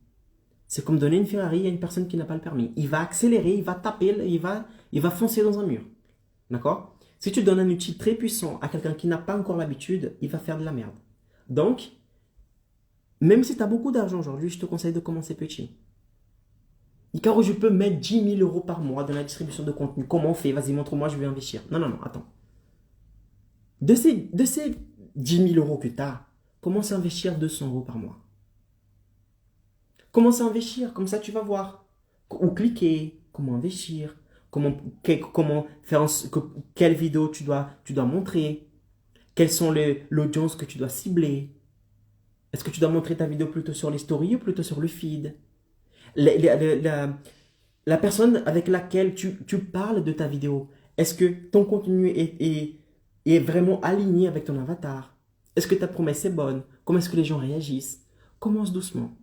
C'est comme donner une Ferrari à une personne qui n'a pas le permis. Il va accélérer, il va taper, il va foncer dans un mur. D'accord? Si tu donnes un outil très puissant à quelqu'un qui n'a pas encore l'habitude, il va faire de la merde. Donc, même si tu as beaucoup d'argent aujourd'hui, je te conseille de commencer petit. Car je peux mettre 10 000 euros par mois dans la distribution de contenu. Comment on fait? Vas-y, montre-moi, je vais investir. Non, attends. De ces 10 000 euros que tu as, commence à investir 200 euros par mois. Commence à investir, comme ça tu vas voir. Où cliquer, comment investir, comment faire, quelle vidéo tu dois montrer, quelles sont l'audience que tu dois cibler. Est-ce que tu dois montrer ta vidéo plutôt sur les stories ou plutôt sur le feed? La personne avec laquelle tu parles de ta vidéo, est-ce que ton contenu est vraiment aligné avec ton avatar? Est-ce que ta promesse est bonne? Comment est-ce que les gens réagissent? Commence doucement.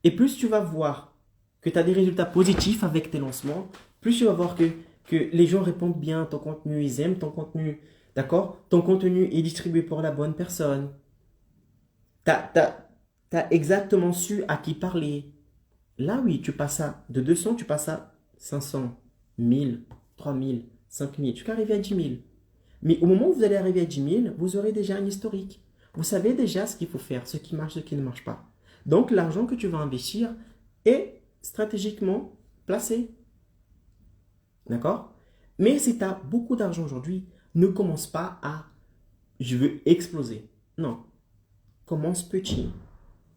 Et plus tu vas voir que tu as des résultats positifs avec tes lancements, plus tu vas voir que les gens répondent bien à ton contenu, ils aiment ton contenu, d'accord? Ton contenu est distribué pour la bonne personne. Tu as exactement su à qui parler. Là, oui, tu passes de 200, tu passes à 500, 1000, 3000, 5000, tu peux arriver à 10 000. Mais au moment où vous allez arriver à 10 000, vous aurez déjà un historique. Vous savez déjà ce qu'il faut faire, ce qui marche, ce qui ne marche pas. Donc, l'argent que tu vas investir est stratégiquement placé. D'accord? Mais si tu as beaucoup d'argent aujourd'hui, ne commence pas à « je veux exploser ». Non. Commence petit.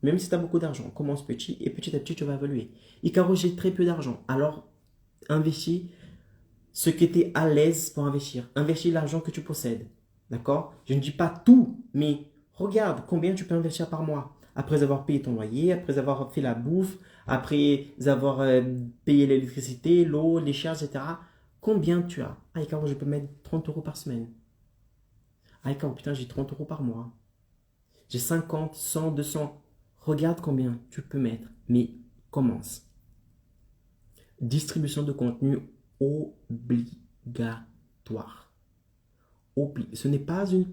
Même si tu as beaucoup d'argent, commence petit et petit à petit, tu vas évoluer. Et Caro, j'ai très peu d'argent. Alors, investis ce qui était à l'aise pour investir. Investis l'argent que tu possèdes. D'accord? Je ne dis pas tout, mais regarde combien tu peux investir par mois. Après avoir payé ton loyer, après avoir fait la bouffe, après avoir payé l'électricité, l'eau, les charges, etc. Combien tu as? Ah, Caro, je peux mettre 30 euros par semaine. Ah, Caro, putain, j'ai 30 euros par mois. J'ai 50, 100, 200. Regarde combien tu peux mettre, mais commence. Distribution de contenu obligatoire. Ce n'est pas une...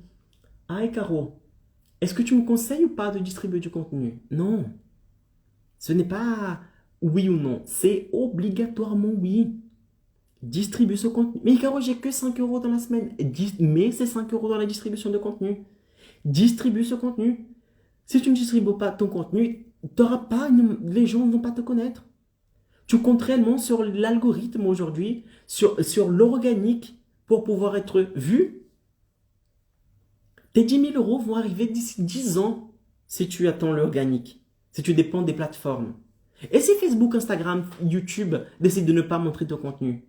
Ah, Caro, est-ce que tu me conseilles ou pas de distribuer du contenu? Non. Ce n'est pas oui ou non. C'est obligatoirement oui. Distribue ce contenu. Mais Caro, j'ai que 5 euros dans la semaine. Mets ces 5 euros dans la distribution de contenu. Distribue ce contenu. Si tu ne distribues pas ton contenu, les gens ne vont pas te connaître. Tu comptes réellement sur l'algorithme aujourd'hui, sur l'organique pour pouvoir être vu. Tes 10 000 euros vont arriver d'ici 10 ans si tu attends l'organique, si tu dépends des plateformes. Et si Facebook, Instagram, YouTube décident de ne pas montrer ton contenu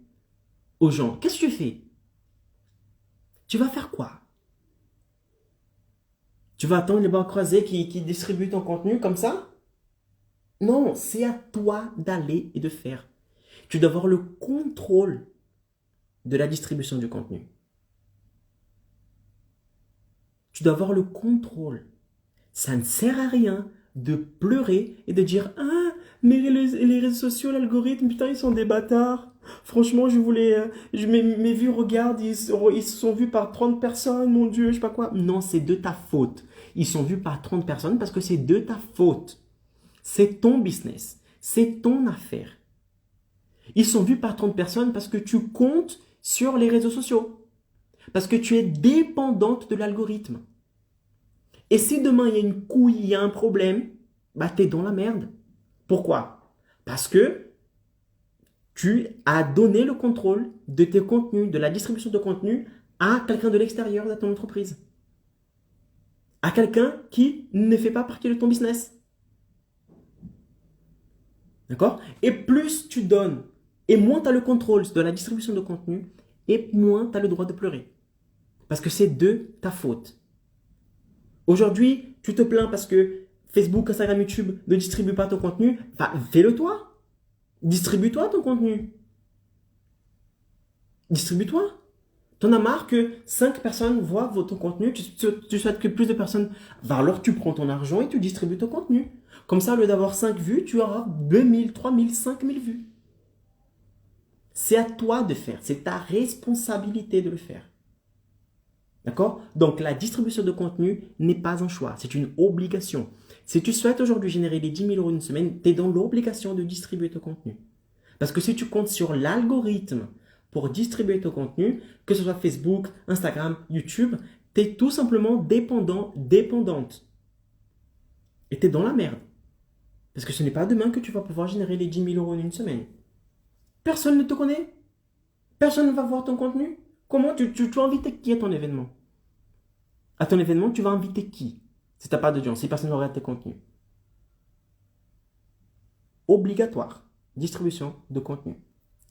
aux gens, qu'est-ce que tu fais? Tu vas faire quoi? Tu vas attendre les bras croisés qui distribuent ton contenu comme ça? Non, c'est à toi d'aller et de faire. Tu dois avoir le contrôle de la distribution du contenu. Tu dois avoir le contrôle. Ça ne sert à rien de pleurer et de dire « Ah, mais les réseaux sociaux, l'algorithme, putain, ils sont des bâtards. Franchement, mes vues, regarde, ils se sont vus par 30 personnes, mon Dieu, je sais pas quoi. » Non, c'est de ta faute. Ils sont vus par 30 personnes parce que c'est de ta faute. C'est ton business. C'est ton affaire. Ils sont vus par 30 personnes parce que tu comptes sur les réseaux sociaux. Parce que tu es dépendante de l'algorithme. Et si demain il y a une couille, il y a un problème, bah t'es dans la merde. Pourquoi? Parce que tu as donné le contrôle de tes contenus, de la distribution de contenu à quelqu'un de l'extérieur de ton entreprise. À quelqu'un qui ne fait pas partie de ton business. D'accord? Et plus tu donnes, et moins tu as le contrôle de la distribution de contenu, et moins tu as le droit de pleurer. Parce que c'est de ta faute. Aujourd'hui, tu te plains parce que Facebook, Instagram, YouTube ne distribuent pas ton contenu. Enfin, fais-le toi. Distribue-toi ton contenu. Distribue-toi. T'en as marre que 5 personnes voient ton contenu. Tu souhaites que plus de personnes... Alors, tu prends ton argent et tu distribues ton contenu. Comme ça, au lieu d'avoir 5 vues, tu auras 2000, 3000, 5000 vues. C'est à toi de faire. C'est ta responsabilité de le faire. D'accord? Donc, la distribution de contenu n'est pas un choix, c'est une obligation. Si tu souhaites aujourd'hui générer les 10 000 euros une semaine, tu es dans l'obligation de distribuer ton contenu. Parce que si tu comptes sur l'algorithme pour distribuer ton contenu, que ce soit Facebook, Instagram, YouTube, tu es tout simplement dépendant, dépendante. Et tu es dans la merde. Parce que ce n'est pas demain que tu vas pouvoir générer les 10 000 euros en une semaine. Personne ne te connaît. Personne ne va voir ton contenu. Comment tu vas inviter qui à ton événement? À ton événement, tu vas inviter qui? Si tu n'as pas d'audience, si personne ne regarde tes contenus. Obligatoire. Distribution de contenu.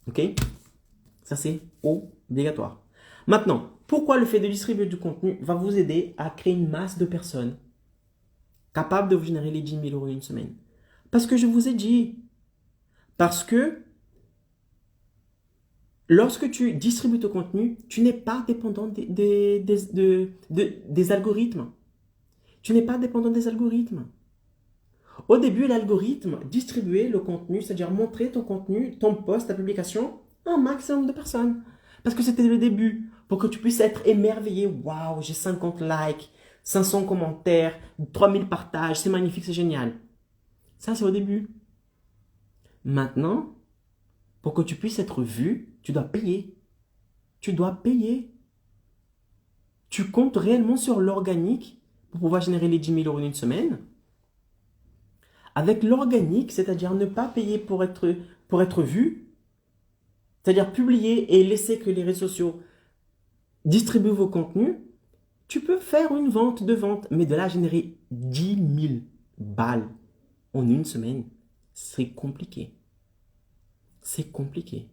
Ok? Ça, c'est obligatoire. Maintenant, pourquoi le fait de distribuer du contenu va vous aider à créer une masse de personnes capables de vous générer les 10 000 euros en une semaine? Parce que je vous ai dit. Parce que lorsque tu distribues ton contenu, tu n'es pas dépendant des algorithmes. Tu n'es pas dépendant des algorithmes. Au début, l'algorithme distribuait le contenu, c'est-à-dire montrer ton contenu, ton post, ta publication, à un maximum de personnes. Parce que c'était le début, pour que tu puisses être émerveillé. Waouh, j'ai 50 likes, 500 commentaires, 3000 partages, c'est magnifique, c'est génial. Ça, c'est au début. Maintenant, pour que tu puisses être vu, tu dois payer. Tu dois payer. Tu comptes réellement sur l'organique pour pouvoir générer les 10 000 euros en une semaine. Avec l'organique, c'est-à-dire ne pas payer pour être vu, c'est-à-dire publier et laisser que les réseaux sociaux distribuent vos contenus, tu peux faire une vente, deux ventes, mais de là générer 10 000 balles en une semaine, c'est compliqué. C'est compliqué.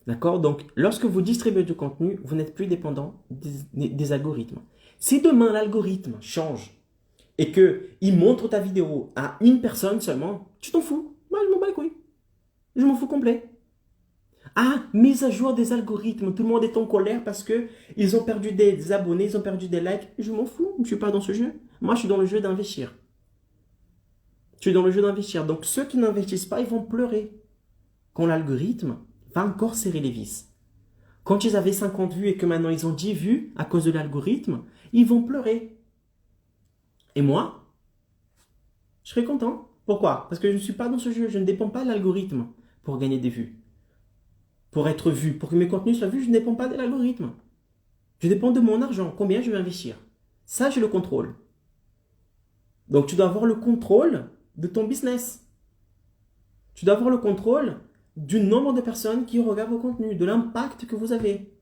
D'accord? Donc, lorsque vous distribuez du contenu, vous n'êtes plus dépendant des algorithmes. Si demain l'algorithme change et qu'il montre ta vidéo à une personne seulement, tu t'en fous. Moi, je m'en bats les couilles. Je m'en fous complet. Ah, mise à jour des algorithmes. Tout le monde est en colère parce qu'ils ont perdu des abonnés, ils ont perdu des likes. Je m'en fous. Je ne suis pas dans ce jeu. Moi, je suis dans le jeu d'investir. Je suis dans le jeu d'investir. Donc, ceux qui n'investissent pas, ils vont pleurer. Quand l'algorithme va encore serrer les vis. Quand ils avaient 50 vues et que maintenant ils ont 10 vues à cause de l'algorithme, ils vont pleurer. Et moi, je serais content. Pourquoi? Parce que je ne suis pas dans ce jeu. Je ne dépends pas de l'algorithme pour gagner des vues. Pour être vu, pour que mes contenus soient vus, je ne dépends pas de l'algorithme. Je dépends de mon argent. Combien je vais investir? Ça, j'ai le contrôle. Donc, tu dois avoir le contrôle de ton business. Tu dois avoir le contrôle du nombre de personnes qui regardent vos contenus, de l'impact que vous avez.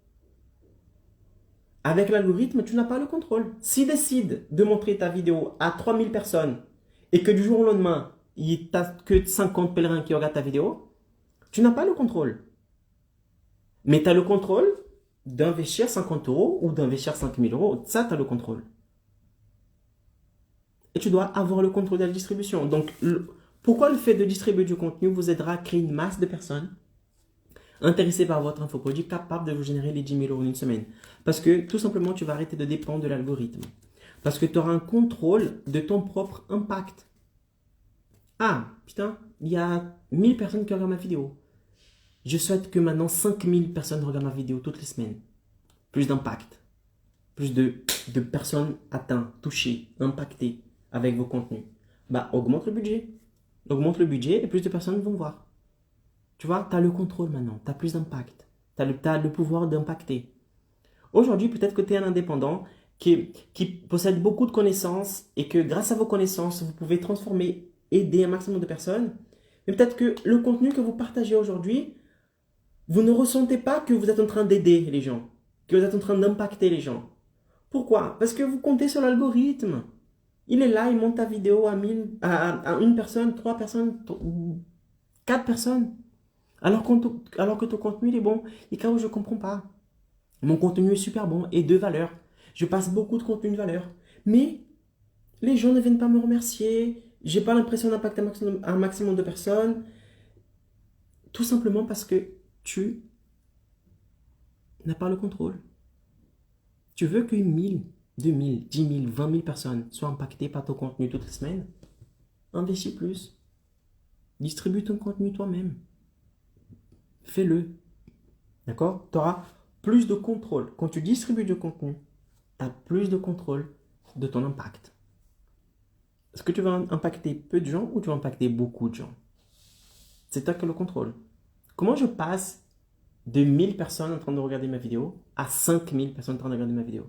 Avec l'algorithme, tu n'as pas le contrôle. S'il décide de montrer ta vidéo à 3000 personnes et que du jour au lendemain, il n'y a que 50 pèlerins qui regardent ta vidéo, tu n'as pas le contrôle. Mais tu as le contrôle d'investir 50 euros ou d'investir 5000 euros. Ça, tu as le contrôle. Et tu dois avoir le contrôle de la distribution. Donc, pourquoi le fait de distribuer du contenu vous aidera à créer une masse de personnes intéressées par votre infoproduit, capable de vous générer les 10 000 euros en une semaine? Parce que tout simplement, tu vas arrêter de dépendre de l'algorithme. Parce que tu auras un contrôle de ton propre impact. Ah, putain, il y a 1000 personnes qui regardent ma vidéo. Je souhaite que maintenant 5000 personnes regardent ma vidéo toutes les semaines. Plus d'impact. Plus de personnes atteintes, touchées, impactées avec vos contenus. Bah, augmente le budget. Augmente le budget et plus de personnes vont voir. Tu vois, tu as le contrôle maintenant. Tu as plus d'impact. Tu as le pouvoir d'impacter. Aujourd'hui, peut-être que tu es un indépendant qui possède beaucoup de connaissances et que grâce à vos connaissances, vous pouvez transformer, aider un maximum de personnes. Mais peut-être que le contenu que vous partagez aujourd'hui, vous ne ressentez pas que vous êtes en train d'aider les gens, que vous êtes en train d'impacter les gens. Pourquoi? Parce que vous comptez sur l'algorithme. Il est là, il monte ta vidéo à une personne, 3 personnes, 4 personnes. Alors que ton contenu il est bon. Et quand je ne comprends pas. Mon contenu est super bon et de valeur. Je passe beaucoup de contenu de valeur. Mais les gens ne viennent pas me remercier. J'ai pas l'impression d'impacter un maximum de personnes. Tout simplement parce que tu n'as pas le contrôle. Tu veux que 1000, 2000, 10 000, 20 000 personnes soient impactées par ton contenu toutes les semaines? Investis plus. Distribue ton contenu toi-même. Fais-le. D'accord? Tu auras plus de contrôle. Quand tu distribues du contenu, tu as plus de contrôle de ton impact. Est-ce que tu vas impacter peu de gens ou tu vas impacter beaucoup de gens? C'est toi qui as le contrôle. Comment je passe de 1000 personnes en train de regarder ma vidéo à 5000 personnes en train de regarder ma vidéo?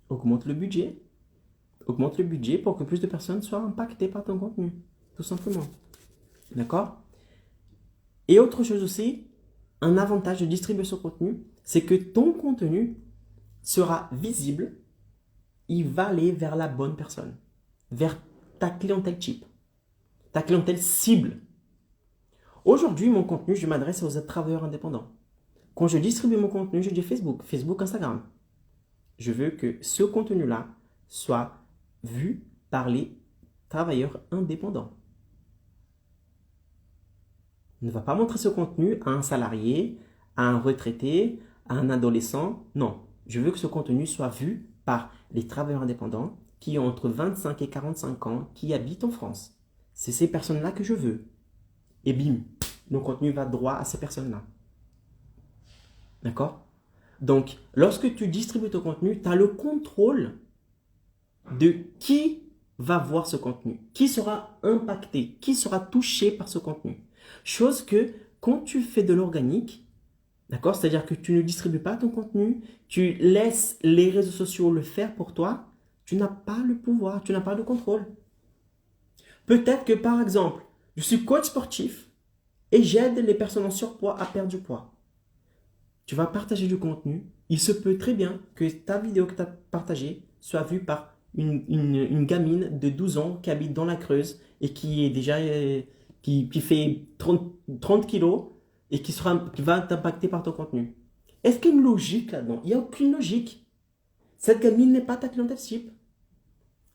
Augmente le budget. Augmente le budget pour que plus de personnes soient impactées par ton contenu. Tout simplement. D'accord? Et autre chose aussi, un avantage de distribuer ce contenu, c'est que ton contenu sera visible. Il va aller vers la bonne personne. Vers ta clientèle type. Ta clientèle cible. Aujourd'hui, mon contenu, je m'adresse aux travailleurs indépendants. Quand je distribue mon contenu, je dis Facebook, Instagram. Je veux que ce contenu-là soit vu par les travailleurs indépendants. On ne va pas montrer ce contenu à un salarié, à un retraité, à un adolescent. Non, je veux que ce contenu soit vu par les travailleurs indépendants qui ont entre 25 et 45 ans, qui habitent en France. C'est ces personnes-là que je veux. Et bim, mon contenu va droit à ces personnes-là. D'accord? Donc, lorsque tu distribues ton contenu, tu as le contrôle de qui va voir ce contenu, qui sera impacté, qui sera touché par ce contenu. Chose que quand tu fais de l'organique, d'accord, c'est-à-dire que tu ne distribues pas ton contenu, tu laisses les réseaux sociaux le faire pour toi, tu n'as pas le pouvoir, tu n'as pas le contrôle. Peut-être que par exemple, je suis coach sportif et j'aide les personnes en surpoids à perdre du poids. Tu vas partager du contenu. Il se peut très bien que ta vidéo que tu as partagée soit vue par une gamine de 12 ans qui habite dans la Creuse et qui est déjà qui fait 30 kilos et qui va t'impacter par ton contenu. Est-ce qu'il y a une logique là-dedans? Il n'y a aucune logique. Cette gamine n'est pas ta clientèle cible.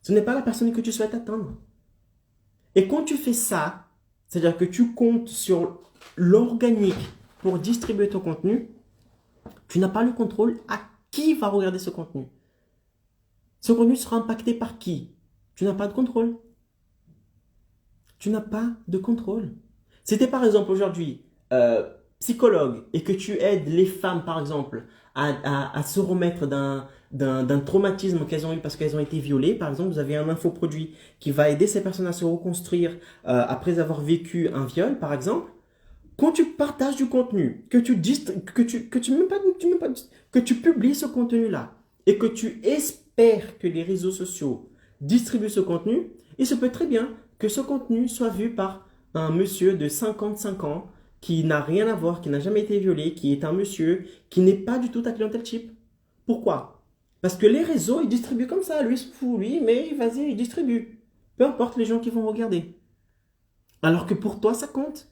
Ce n'est pas la personne que tu souhaites atteindre. Et quand tu fais ça, c'est-à-dire que tu comptes sur l'organique pour distribuer ton contenu, tu n'as pas le contrôle à qui va regarder ce contenu. Ce contenu sera impacté par qui? Tu n'as pas de contrôle. Tu n'as pas de contrôle. Si tu es par exemple aujourd'hui psychologue et que tu aides les femmes par exemple à se remettre d'un traumatisme qu'elles ont eu parce qu'elles ont été violées, par exemple, vous avez un infoproduit qui va aider ces personnes à se reconstruire après avoir vécu un viol, par exemple. Quand tu partages du contenu, que tu publies ce contenu-là et que tu espères que les réseaux sociaux distribuent ce contenu, il se peut très bien que ce contenu soit vu par un monsieur de 55 ans qui n'a rien à voir, qui n'a jamais été violé, qui est un monsieur qui n'est pas du tout ta clientèle type. Pourquoi? Parce que les réseaux, ils distribuent comme ça. Lui, il se fout, lui, mais vas-y, il distribue. Peu importe les gens qui vont regarder. Alors que pour toi, ça compte.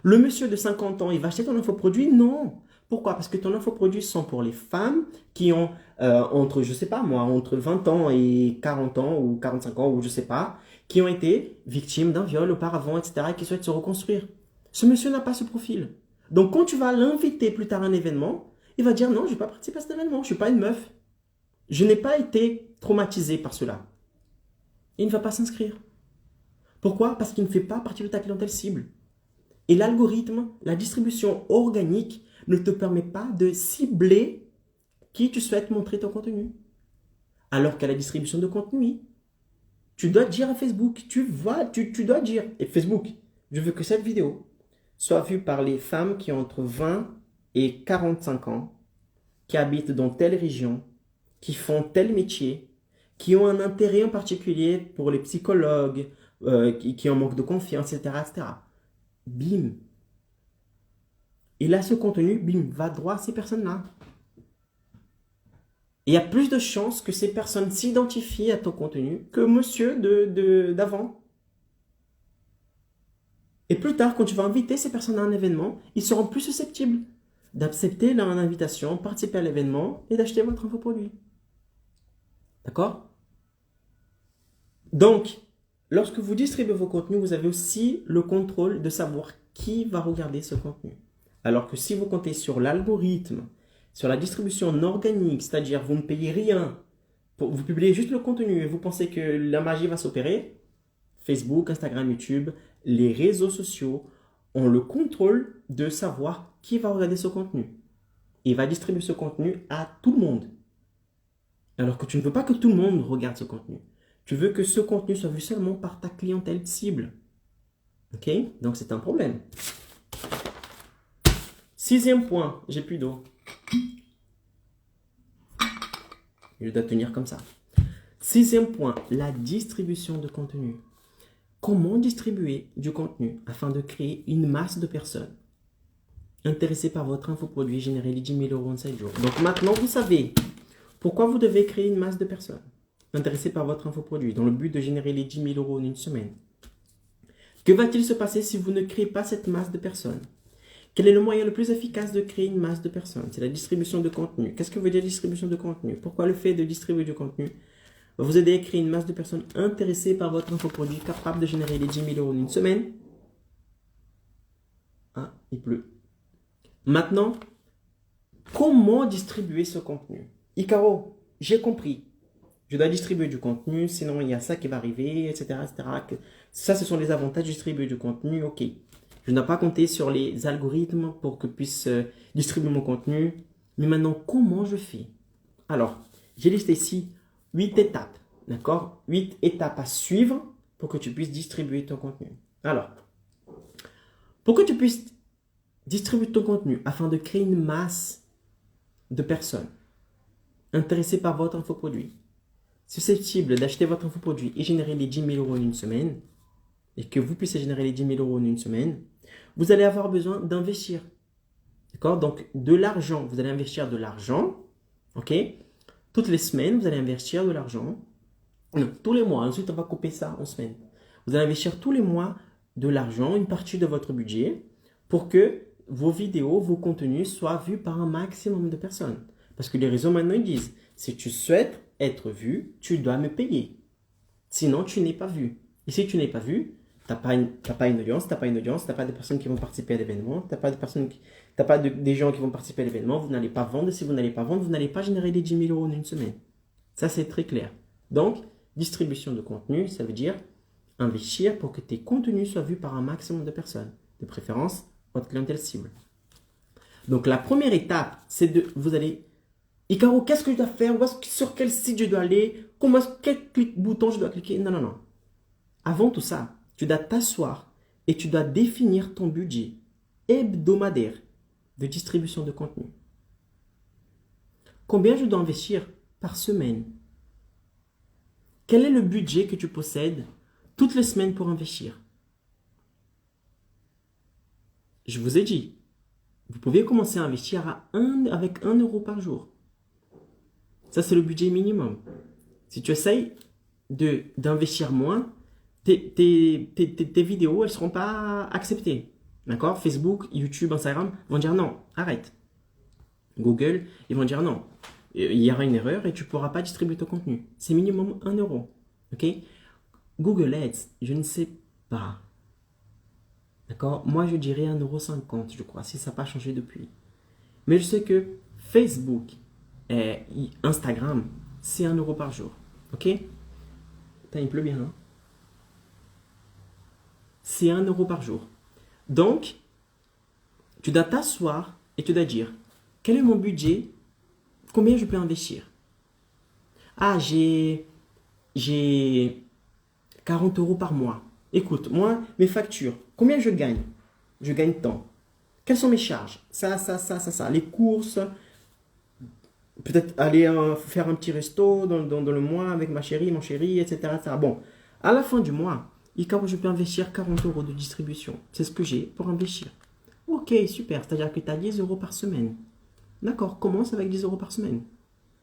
Le monsieur de 50 ans, il va acheter ton infoproduit? Non. Pourquoi? Parce que ton infoproduit sont pour les femmes qui ont entre, je sais pas moi, entre 20 ans et 40 ans ou 45 ans ou je sais pas, qui ont été victimes d'un viol auparavant, etc. et qui souhaitent se reconstruire. Ce monsieur n'a pas ce profil. Donc quand tu vas l'inviter plus tard à un événement, il va dire non, je ne vais pas participer à cet événement, je ne suis pas une meuf. Je n'ai pas été traumatisé par cela. Il ne va pas s'inscrire. Pourquoi? Parce qu'il ne fait pas partie de ta clientèle cible. Et l'algorithme, la distribution organique ne te permet pas de cibler qui tu souhaites montrer ton contenu. Alors qu'à la distribution de contenu, tu dois dire à Facebook, tu dois dire, et Facebook, je veux que cette vidéo soit vue par les femmes qui ont entre 20 et 45 ans, qui habitent dans telle région, qui font tel métier, qui ont un intérêt en particulier pour les psychologues, qui en manquent de confiance, etc., etc. Bim. Et là, ce contenu, bim, va droit à ces personnes-là. Il y a plus de chances que ces personnes s'identifient à ton contenu que monsieur d'avant. Et plus tard, quand tu vas inviter ces personnes à un événement, ils seront plus susceptibles d'accepter leur invitation, participer à l'événement et d'acheter votre infoproduit. D'accord? Donc, lorsque vous distribuez vos contenus, vous avez aussi le contrôle de savoir qui va regarder ce contenu. Alors que si vous comptez sur l'algorithme, sur la distribution non organique, c'est-à-dire vous ne payez rien, vous publiez juste le contenu et vous pensez que la magie va s'opérer, Facebook, Instagram, YouTube, les réseaux sociaux ont le contrôle de savoir qui va regarder ce contenu. Et va distribuer ce contenu à tout le monde. Alors que tu ne veux pas que tout le monde regarde ce contenu. Tu veux que ce contenu soit vu seulement par ta clientèle cible. Ok? Donc c'est un problème. 6e point, j'ai plus d'eau. Je dois tenir comme ça. 6e point, la distribution de contenu. Comment distribuer du contenu afin de créer une masse de personnes intéressées par votre infoproduit et générer les 10 000 euros en 7 jours. Donc maintenant, vous savez pourquoi vous devez créer une masse de personnes intéressées par votre infoproduit dans le but de générer les 10 000 euros en une semaine. Que va-t-il se passer si vous ne créez pas cette masse de personnes? Quel est le moyen le plus efficace de créer une masse de personnes? C'est la distribution de contenu. Qu'est-ce que veut dire distribution de contenu? Pourquoi le fait de distribuer du contenu va vous aider à créer une masse de personnes intéressées par votre infoproduit, capable de générer les 10 000 euros en une semaine? Ah, il pleut. Maintenant, comment distribuer ce contenu? Icaro, j'ai compris. Je dois distribuer du contenu, sinon il y a ça qui va arriver, etc. etc. Ça, ce sont les avantages de distribuer du contenu, ok. Je ne dois pas compter sur les algorithmes pour que je puisse distribuer mon contenu. Mais maintenant, comment je fais? Alors, j'ai listé ici 8 étapes, d'accord? 8 étapes à suivre pour que tu puisses distribuer ton contenu. Alors, pour que tu puisses distribuer ton contenu afin de créer une masse de personnes intéressées par votre infoproduit, susceptibles d'acheter votre infoproduit et générer les 10 000 euros en une semaine, et que vous puissiez générer les 10 000 euros en une semaine, vous allez avoir besoin d'investir. D'accord? Donc, de l'argent. Vous allez investir de l'argent. OK? Toutes les semaines, vous allez investir de l'argent. Non, tous les mois. Ensuite, on va couper ça en semaines. Vous allez investir tous les mois de l'argent, une partie de votre budget, pour que vos vidéos, vos contenus soient vus par un maximum de personnes. Parce que les réseaux maintenant, ils disent, si tu souhaites être vu, tu dois me payer. Sinon, tu n'es pas vu. Et si tu n'es pas vu, tu n'as pas une audience, tu n'as pas des personnes qui vont participer à l'événement, tu n'as pas des gens qui vont participer à l'événement, vous n'allez pas vendre. Si vous n'allez pas vendre, vous n'allez pas générer les 10 000 euros en une semaine. Ça, c'est très clair. Donc, distribution de contenu, ça veut dire investir pour que tes contenus soient vus par un maximum de personnes. De préférence, votre clientèle cible. Donc, la première étape, c'est vous allez... Icaro, qu'est-ce que je dois faire? Sur quel site je dois aller? Quel bouton je dois cliquer? Non, non, non. Avant tout ça, tu dois t'asseoir et tu dois définir ton budget hebdomadaire de distribution de contenu. Combien je dois investir par semaine? Quel est le budget que tu possèdes toutes les semaines pour investir? Je vous ai dit, vous pouvez commencer à investir avec 1 euro par jour. Ça, c'est le budget minimum. Si tu essayes d'investir moins, tes vidéos, elles ne seront pas acceptées. D'accord? Facebook, YouTube, Instagram vont dire non, arrête. Google, ils vont dire non. Il y aura une erreur et tu ne pourras pas distribuer ton contenu. C'est minimum 1 euro. Ok? Google Ads, je ne sais pas. D'accord? Moi, je dirais 1,50 €, je crois, si ça n'a pas changé depuis. Mais je sais que Facebook et Instagram, c'est 1 euro par jour. Ok? Putain, il pleut bien, hein? C'est 1 euro par jour. Donc, tu dois t'asseoir et tu dois dire, quel est mon budget? Combien je peux investir? Ah, j'ai 40 euros par mois. Écoute, moi, mes factures, combien je gagne? Je gagne tant. Quelles sont mes charges? Ça. Les courses, peut-être aller faire un petit resto dans le mois avec ma chérie, mon chéri, etc. Bon, à la fin du mois, je peux investir 40 euros de distribution. C'est ce que j'ai pour investir. Ok, super. C'est-à-dire que tu as 10 euros par semaine. D'accord, commence avec 10 euros par semaine.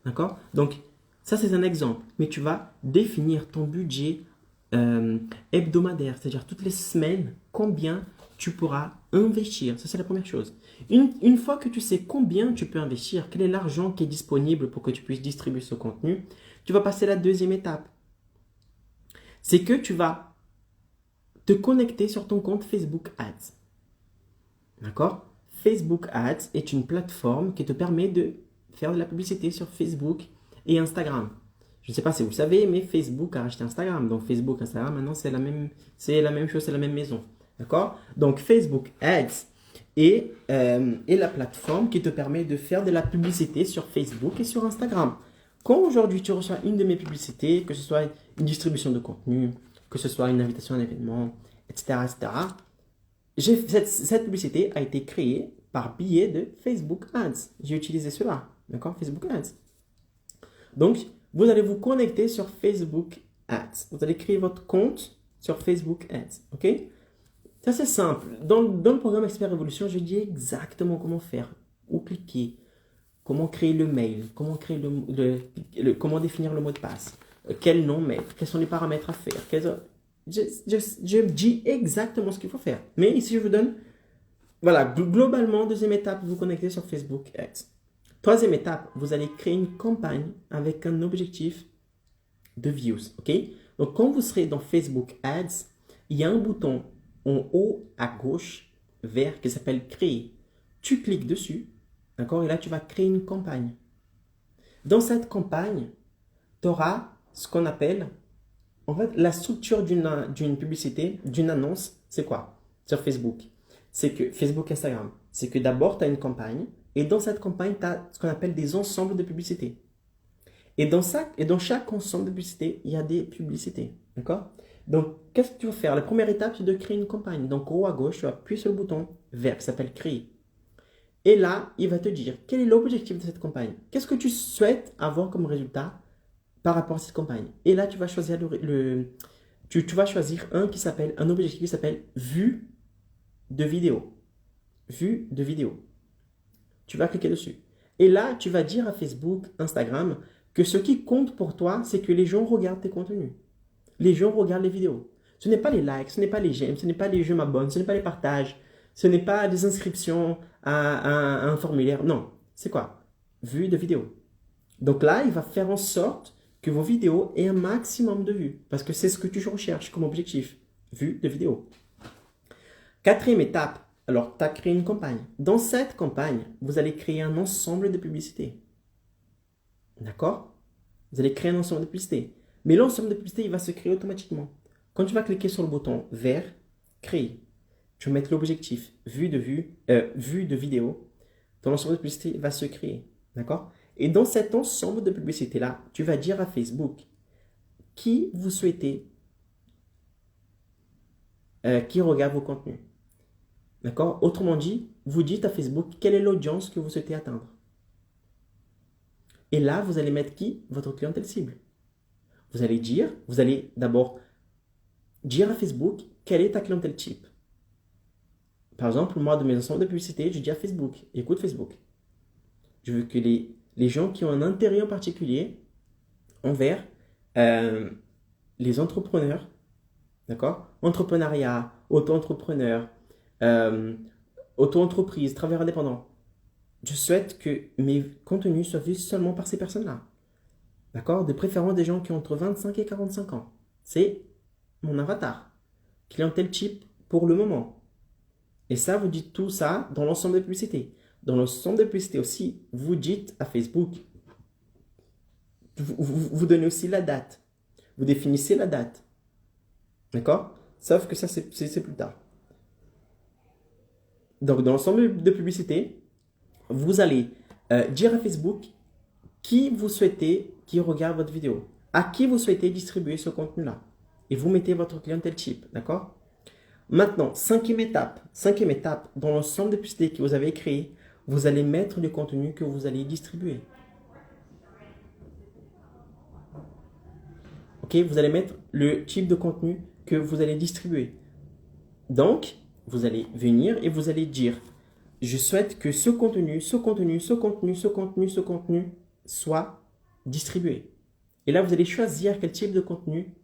D'accord? Donc, ça, c'est un exemple. Mais tu vas définir ton budget hebdomadaire, c'est-à-dire toutes les semaines, combien tu pourras investir. Ça, c'est la première chose. Une fois que tu sais combien tu peux investir, quel est l'argent qui est disponible pour que tu puisses distribuer ce contenu, tu vas passer à la deuxième étape. C'est que tu vas te connecter sur ton compte Facebook Ads. D'accord? Facebook Ads est une plateforme qui te permet de faire de la publicité sur Facebook et Instagram. Je ne sais pas si vous savez, mais Facebook a racheté Instagram. Donc Facebook, Instagram, maintenant c'est la même chose, c'est la même maison. D'accord? Donc Facebook Ads est la plateforme qui te permet de faire de la publicité sur Facebook et sur Instagram. Quand aujourd'hui tu reçois une de mes publicités, que ce soit une distribution de contenu, que ce soit une invitation à un événement, etc., cette publicité a été créée par biais de Facebook Ads. J'ai utilisé cela. D'accord? Facebook Ads. Donc, vous allez vous connecter sur Facebook Ads. Vous allez créer votre compte sur Facebook Ads. OK? Ça, c'est simple. Dans le programme Expert Révolution, je dis exactement comment faire, où cliquer, comment créer le mail, comment créer comment définir le mot de passe, quel nom mettre, quels sont les paramètres à faire. Je dis exactement ce qu'il faut faire. Mais ici, je vous donne, voilà, globalement, deuxième étape, vous connectez sur Facebook Ads. Troisième étape, vous allez créer une campagne avec un objectif de views. OK? Donc, quand vous serez dans Facebook Ads, il y a un bouton en haut à gauche, vert, qui s'appelle Créer. Tu cliques dessus, d'accord? Et là, tu vas créer une campagne. Dans cette campagne, tu auras ce qu'on appelle, en fait, la structure d'une publicité, d'une annonce, c'est quoi? Sur Facebook. C'est que Facebook, Instagram, c'est que d'abord, tu as une campagne. Et dans cette campagne, tu as ce qu'on appelle des ensembles de publicités. Et dans chaque ensemble de publicités, il y a des publicités. D'accord? Donc, qu'est-ce que tu vas faire? La première étape, c'est de créer une campagne. Donc, en haut à gauche, tu appuies sur le bouton vert qui s'appelle Créer. Et là, il va te dire quel est l'objectif de cette campagne. Qu'est-ce que tu souhaites avoir comme résultat par rapport à cette campagne? Et là, tu vas choisir tu vas choisir un objectif qui s'appelle vue de vidéo. Vue de vidéo. Tu vas cliquer dessus. Et là, tu vas dire à Facebook, Instagram, que ce qui compte pour toi, c'est que les gens regardent tes contenus. Les gens regardent les vidéos. Ce n'est pas les likes, ce n'est pas les j'aime, ce n'est pas les je m'abonne, ce n'est pas les partages, ce n'est pas des inscriptions à un formulaire. Non, c'est quoi? Vue de vidéo. Donc là, il va faire en sorte que vos vidéos aient un maximum de vues. Parce que c'est ce que tu recherches comme objectif. Vue de vidéo. Quatrième étape. Alors, tu as créé une campagne. Dans cette campagne, vous allez créer un ensemble de publicités. D'accord? Vous allez créer un ensemble de publicités. Mais l'ensemble de publicités, il va se créer automatiquement. Quand tu vas cliquer sur le bouton vert, créer, tu vas mettre l'objectif vue de vidéo, ton ensemble de publicités va se créer. D'accord? Et dans cet ensemble de publicités-là, tu vas dire à Facebook qui vous souhaitez qui regarde vos contenus. D'accord? Autrement dit, vous dites à Facebook quelle est l'audience que vous souhaitez atteindre. Et là, vous allez mettre qui? Votre clientèle cible. Vous allez d'abord dire à Facebook quelle est ta clientèle type. Par exemple, moi, de mes ensembles de publicité, je dis à Facebook, écoute Facebook, je veux que les gens qui ont un intérêt en particulier envers les entrepreneurs, d'accord? Entrepreneuriat, auto-entrepreneur, auto-entreprise, travailleurs indépendants. Je souhaite que mes contenus soient vus seulement par ces personnes-là. D'accord? De préférence des gens qui ont entre 25 et 45 ans. C'est mon avatar. Clientèle type pour le moment. Et ça, vous dites tout ça dans l'ensemble des publicités. Dans l'ensemble des publicités aussi, vous dites à Facebook, vous donnez aussi la date. Vous définissez la date. D'accord? Sauf que ça, c'est plus tard. Donc, dans l'ensemble de publicités, vous allez dire à Facebook qui vous souhaitez qui regarde votre vidéo, à qui vous souhaitez distribuer ce contenu-là. Et vous mettez votre clientèle type, d'accord? Maintenant, cinquième étape, dans l'ensemble des publicités que vous avez créées, vous allez mettre le contenu que vous allez distribuer. Ok, vous allez mettre le type de contenu que vous allez distribuer. Donc, vous allez venir et vous allez dire, je souhaite que ce contenu soit distribué. Et là, vous allez choisir quel type de contenu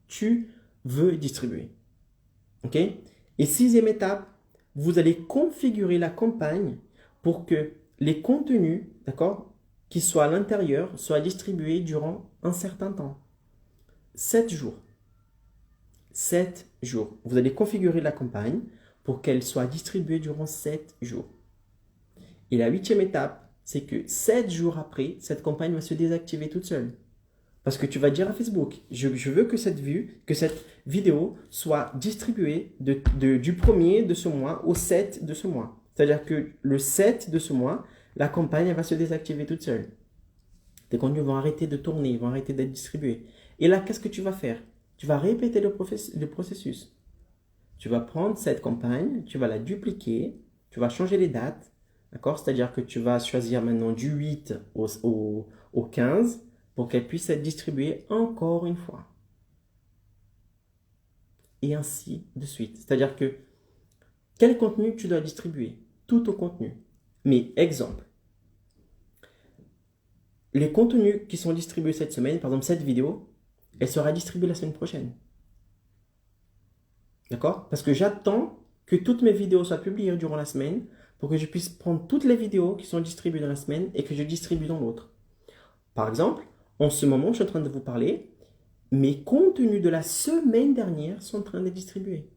tu veux distribuer. Ok? Et sixième étape, vous allez configurer la campagne pour que les contenus, d'accord, qui soient à l'intérieur, soient distribués durant un certain temps. 7 jours. 7 jours. Vous allez configurer la campagne pour qu'elle soit distribuée durant 7 jours. Et la huitième étape, c'est que 7 jours après, cette campagne va se désactiver toute seule. Parce que tu vas dire à Facebook, je veux que cette vidéo soit distribuée du 1er de ce mois au 7 de ce mois. C'est-à-dire que le 7 de ce mois, la campagne va se désactiver toute seule. Tes contenus vont arrêter de tourner, vont arrêter d'être distribués. Et là, qu'est-ce que tu vas faire? Tu vas répéter le processus. Tu vas prendre cette campagne, tu vas la dupliquer, tu vas changer les dates, d'accord? C'est-à-dire que tu vas choisir maintenant du 8 au 15 pour qu'elle puisse être distribuée encore une fois. Et ainsi de suite. C'est-à-dire que quel contenu tu dois distribuer? Tout au contenu. Mais exemple, les contenus qui sont distribués cette semaine, par exemple cette vidéo, elle sera distribuée la semaine prochaine. D'accord? Parce que j'attends que toutes mes vidéos soient publiées durant la semaine pour que je puisse prendre toutes les vidéos qui sont distribuées dans la semaine et que je distribue dans l'autre. Par exemple, en ce moment, je suis en train de vous parler, mes contenus de la semaine dernière sont en train d'être distribués.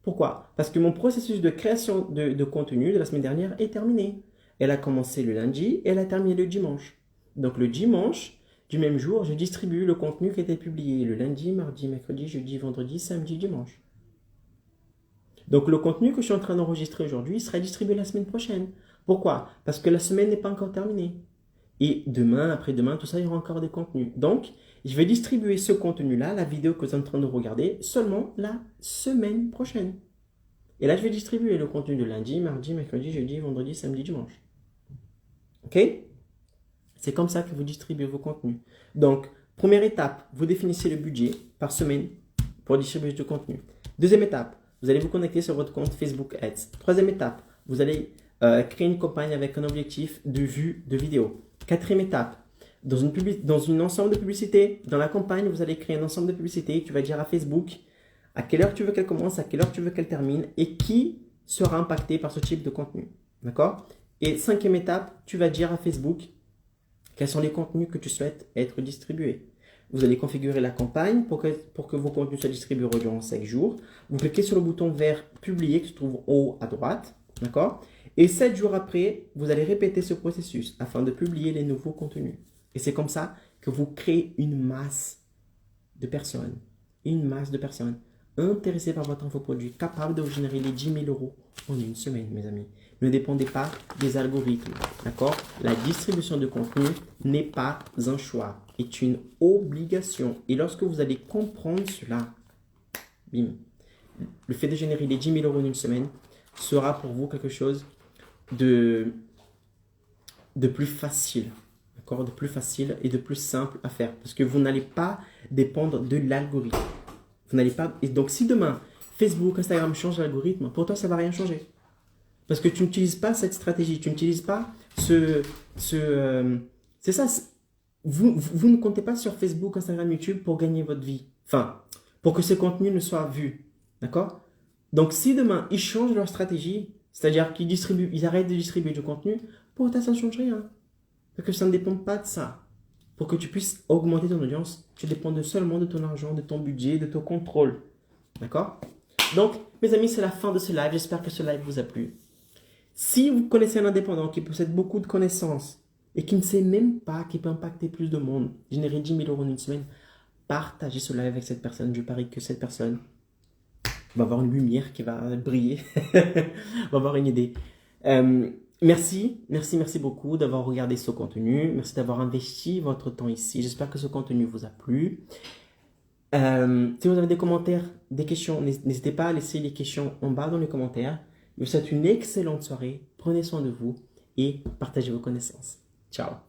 Pourquoi? Parce que mon processus de création de contenu de la semaine dernière est terminé. Elle a commencé le lundi et elle a terminé le dimanche. Donc le dimanche du même jour, je distribue le contenu qui a été publié le lundi, mardi, mercredi, jeudi, vendredi, samedi, dimanche. Donc le contenu que je suis en train d'enregistrer aujourd'hui sera distribué la semaine prochaine. Pourquoi? Parce que la semaine n'est pas encore terminée. Et demain, après-demain, tout ça, il y aura encore des contenus. Donc, je vais distribuer ce contenu-là, la vidéo que vous êtes en train de regarder, seulement la semaine prochaine. Et là, je vais distribuer le contenu de lundi, mardi, mercredi, jeudi, vendredi, samedi, dimanche. Ok? C'est comme ça que vous distribuez vos contenus. Donc, première étape, vous définissez le budget par semaine pour distribuer du contenu. Deuxième étape, vous allez vous connecter sur votre compte Facebook Ads. Troisième étape, vous allez créer une campagne avec un objectif de vue de vidéo. Quatrième étape, dans une ensemble de publicités, dans la campagne, vous allez créer un ensemble de publicités. Tu vas dire à Facebook à quelle heure tu veux qu'elle commence, à quelle heure tu veux qu'elle termine et qui sera impacté par ce type de contenu. D'accord? Et cinquième étape, tu vas dire à Facebook quels sont les contenus que tu souhaites être distribués. Vous allez configurer la campagne pour que vos contenus soient distribués durant 5 jours. Vous cliquez sur le bouton vert publier qui se trouve en haut à droite. D'accord? Et 7 jours après, vous allez répéter ce processus afin de publier les nouveaux contenus. Et c'est comme ça que vous créez une masse de personnes. Une masse de personnes intéressées par votre infoproduit, capables de vous générer les 10 000 euros en une semaine, mes amis. Ne dépendez pas des algorithmes. D'accord? La distribution de contenu n'est pas un choix, est une obligation. Et lorsque vous allez comprendre cela, bim, le fait de générer les 10 000 euros en une semaine sera pour vous quelque chose de plus facile, d'accord, de plus facile et de plus simple à faire parce que vous n'allez pas dépendre de l'algorithme. Vous n'allez pas, et donc si demain Facebook, Instagram changent l'algorithme, pour toi ça va rien changer parce que tu n'utilises pas cette stratégie, tu n'utilises pas C'est ça. Vous ne comptez pas sur Facebook, Instagram, YouTube pour gagner votre vie. Enfin, pour que ce contenu ne soit vu. D'accord? Donc, si demain, ils changent leur stratégie, c'est-à-dire ils arrêtent de distribuer du contenu, pour toi, ça ne change rien. Parce que ça ne dépend pas de ça. Pour que tu puisses augmenter ton audience, tu dépends seulement de ton argent, de ton budget, de ton contrôle. D'accord? Donc, mes amis, c'est la fin de ce live. J'espère que ce live vous a plu. Si vous connaissez un indépendant qui possède beaucoup de connaissances et qui ne sait même pas qu'il peut impacter plus de monde, générer 10 000 € en une semaine, partagez ce live avec cette personne. Je parie que cette personne va avoir une lumière qui va briller, va avoir une idée. Merci beaucoup d'avoir regardé ce contenu. Merci d'avoir investi votre temps ici. J'espère que ce contenu vous a plu. Si vous avez des commentaires, des questions, n'hésitez pas à laisser les questions en bas dans les commentaires. Je vous souhaite une excellente soirée. Prenez soin de vous et partagez vos connaissances. Ciao.